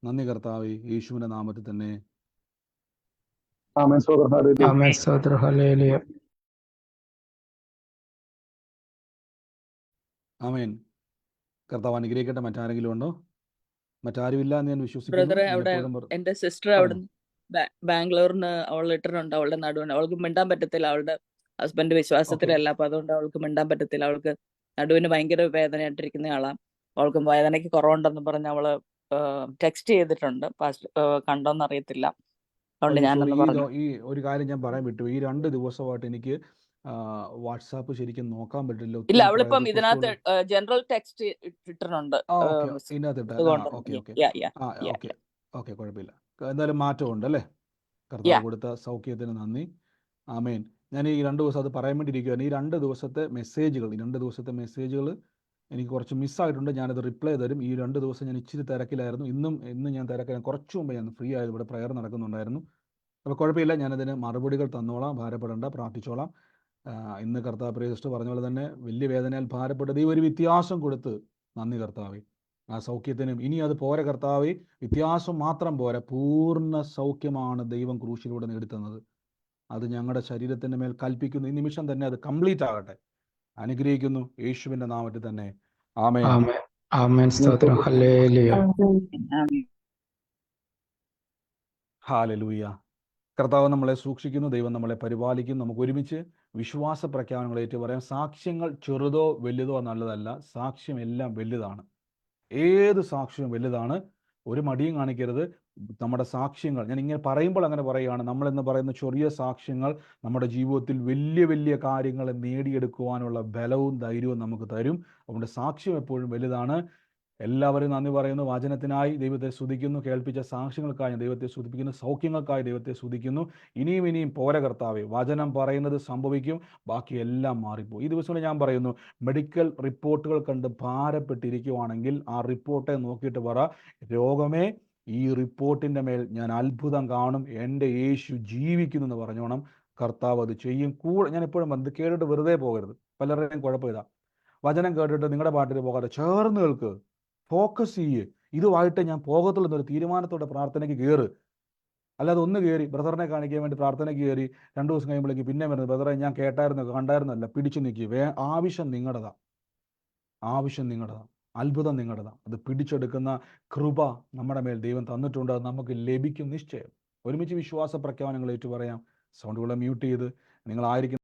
നന്ദി കർത്താവേ, യേശുവിൻ്റെ നാമത്തിൽ തന്നെ. ആമേൻ. സ്തോത്രം. ഹല്ലേലൂയ. ആമേൻ. സ്തോത്രം. ഹല്ലേലൂയ. ആമേൻ. കർത്താവ് അനുഗ്രഹിക്കട്ടെ. മറ്റാരെങ്കിലും ഉണ്ടോ? മറ്റാരുമില്ല എന്ന് ഞാൻ വിശ്വസിക്കുന്നു. ബ്രദറെ, ഞാൻ അവിടെ എപ്പോഴും എന്റെ സിസ്റ്റർ പറഞ്ഞു. അവിടെ ബാംഗ്ലൂരിന് അവൾ ഇട്ടിട്ടുണ്ട് അവളുടെ നടുവിന്. അവൾക്ക് മിണ്ടാൻ പറ്റത്തില്ല, അവളുടെ ഹസ്ബൻഡ് വിശ്വാസത്തിലല്ല. അപ്പൊ അതുകൊണ്ട് അവൾക്ക് മിണ്ടാൻ പറ്റത്തില്ല. അവൾക്ക് നടുവിന് ഭയങ്കര വേദനയായിട്ടിരിക്കുന്ന ആളാ. അവൾക്ക് വേദനയ്ക്ക് കുറവുണ്ടെന്ന് പറഞ്ഞ് അവള് ടെക്സ്റ്റ് ചെയ്തിട്ടുണ്ട്. കണ്ടോന്ന് അറിയത്തില്ല. അതുകൊണ്ട് അയ്യോ, ഞാനൊന്ന് സോറി. പറഞ്ഞു. ഈ ഒരു കാര്യം ഞാൻ പറയാൻ വിട്ടു. ഈ 2 ദിവസമായിട്ട് എനിക്ക് വാട്സാപ്പ് ശരിക്കും നോക്കാൻ പറ്റില്ല. ഇല്ല, ഒത്തിരി അവളിപ്പം പ്രയർ ഇതിനകത്ത് റിക്വസ്റ്റുകൾ. ജനറൽ ടെക്സ്റ്റ് ഇട്ടിട്ടുണ്ട്. ഓക്കെ, ഇതിനകത്തിട്ട്. അതുകൊണ്ട് ഓക്കെ ഓക്കെ ഓക്കെ ഓക്കെ, കുഴപ്പമില്ല. എന്തായാലും മാറ്റമുണ്ട് അല്ലേ? കർത്താവ് കൊടുത്ത സൗഖ്യത്തിന് നന്ദി. ആമേൻ. ഞാൻ ഈ 2 ദിവസം അത് പറയാൻ വേണ്ടി ഇരിക്കുകയാണ്. ഈ 2 ദിവസത്തെ മെസ്സേജുകൾ എനിക്ക് കുറച്ച് മിസ്സായിട്ടുണ്ട്. ഞാനത് റിപ്ലൈ തരും. ഈ 2 ദിവസം ഞാൻ ഇച്ചിരി തിരക്കിലായിരുന്നു. ഇന്ന് ഞാൻ തിരക്കിലാണ്. കുറച്ച് മുമ്പ് ഞാൻ ഫ്രീ ആയത്, ഇവിടെ പ്രയർ നടക്കുന്നുണ്ടായിരുന്നു. അപ്പോൾ കുഴപ്പമില്ല, ഞാനതിന് മറുപടികൾ തന്നോളാം. ഭാരപ്പെടേണ്ട, പ്രാർത്ഥിച്ചോളാം. ഇന്ന് കർത്താവ് പ്രിയസ്റ്റ് പറഞ്ഞ പോലെ തന്നെ വലിയ വേദനയാൽ ഭാരപ്പെട്ടത് ഈ ഒരു വ്യത്യാസം കൊടുത്ത് നന്ദി കർത്താവേ. ആ സൗഖ്യത്തിനും ഇനി അത് പോരെ കർത്താവേ, വ്യത്യാസം മാത്രം പോരാ, പൂർണ്ണ സൗഖ്യമാണ് ദൈവം ക്രൂശിലൂടെ നേടിത്തന്നത്. അത് ഞങ്ങളുടെ ശരീരത്തിൻ്റെ മേൽ കൽപ്പിക്കുന്നു. ഈ നിമിഷം തന്നെ അത് കംപ്ലീറ്റ് ആകട്ടെ. അനുഗ്രഹിക്കുന്നു യേശുവിൻ്റെ നാമത്തിൽ തന്നെ. ആമേൻ. ആമേൻ. ആമേൻ. സ്തോത്രം. ഹല്ലേലൂയ. ഹല്ലേലൂയ. കർത്താവ് നമ്മളെ സൂക്ഷിക്കുന്നു, ദൈവം നമ്മളെ പരിപാലിക്കുന്നു. നമുക്ക് ഒരുമിച്ച് വിശ്വാസ പ്രഖ്യാപനങ്ങൾ ഏറ്റു പറയാം. സാക്ഷ്യങ്ങൾ ചെറുതോ വലുതോ നല്ലതല്ല, സാക്ഷ്യം എല്ലാം വലുതാണ്. ഏത് സാക്ഷ്യവും വലുതാണ്. ഒരു മടിയും കാണിക്കരുത്. നമ്മുടെ സാക്ഷ്യങ്ങൾ, ഞാൻ ഇങ്ങനെ പറയുമ്പോൾ അങ്ങനെ പറയുകയാണ്, നമ്മളെന്ന് പറയുന്ന ചെറിയ സാക്ഷ്യങ്ങൾ നമ്മുടെ ജീവിതത്തിൽ വലിയ വലിയ കാര്യങ്ങൾ നേടിയെടുക്കുവാനുള്ള ബലവും ധൈര്യവും നമുക്ക് തരും. അതുകൊണ്ട് സാക്ഷ്യം എപ്പോഴും വലുതാണ്. എല്ലാവരും നന്ദി പറയുന്നു. വചനത്തിനായി ദൈവത്തെ സ്തുതിക്കുന്നു. കേൾപ്പിച്ച സാക്ഷ്യങ്ങൾക്കായി ദൈവത്തെ സ്തുതിപ്പിക്കുന്നു. സൗഖ്യങ്ങൾക്കായി ദൈവത്തെ സ്തുതിക്കുന്നു. ഇനിയും പോര കർത്താവേ, വചനം പറയുന്നത് സംഭവിക്കും, ബാക്കി എല്ലാം മാറിപ്പോകും. ഈ ദിവസങ്ങളിൽ ഞാൻ പറയുന്നു, മെഡിക്കൽ റിപ്പോർട്ടുകൾ കണ്ട് ഭാരപ്പെട്ടിരിക്കുവാണെങ്കിൽ ആ റിപ്പോർട്ടെ നോക്കിയിട്ട് പറ, രോഗമേ ഈ റിപ്പോർട്ടിൻ്റെ മേൽ ഞാൻ അത്ഭുതം കാണും, എൻ്റെ യേശു ജീവിക്കുന്നു എന്ന് പറഞ്ഞോണം. കർത്താവ് അത് ചെയ്യും. ഞാൻ എപ്പോഴും അത് കേട്ടിട്ട് വെറുതെ പോകരുത്. പലരുടെയും കുഴപ്പം ഇതാ, വചനം കേട്ടിട്ട് നിങ്ങളുടെ പാട്ടിൽ പോകാതെ ചേർന്ന് കേൾക്ക്, ഫോക്കസ് ചെയ്യ്. ഇതുമായിട്ട് ഞാൻ പോകത്തുള്ളൂ എന്നൊരു തീരുമാനത്തോടെ പ്രാർത്ഥനയ്ക്ക് കയറ്. അല്ലാതെ ഒന്ന് കയറി ബ്രദറിനെ കാണിക്കാൻ വേണ്ടി പ്രാർത്ഥനയ്ക്ക് കയറി 2 ദിവസം കഴിയുമ്പോഴേക്ക് പിന്നെ വരുന്നത് ബ്രദറെ ഞാൻ കേട്ടായിരുന്നു കണ്ടായിരുന്നല്ല, പിടിച്ചു നിൽക്കുക. ആവശ്യം നിങ്ങളുടേതാ, അത്ഭുതം നിങ്ങളുടേതാ. അത് പിടിച്ചെടുക്കുന്ന കൃപ നമ്മുടെ മേൽ ദൈവം തന്നിട്ടുണ്ട്. അത് നമുക്ക് ലഭിക്കും നിശ്ചയം. ഒരുമിച്ച് വിശ്വാസ പ്രഖ്യാപനങ്ങൾ ഏറ്റു പറയാം. സൗണ്ടുകളെ മ്യൂട്ട് ചെയ്ത് നിങ്ങളായിരിക്കും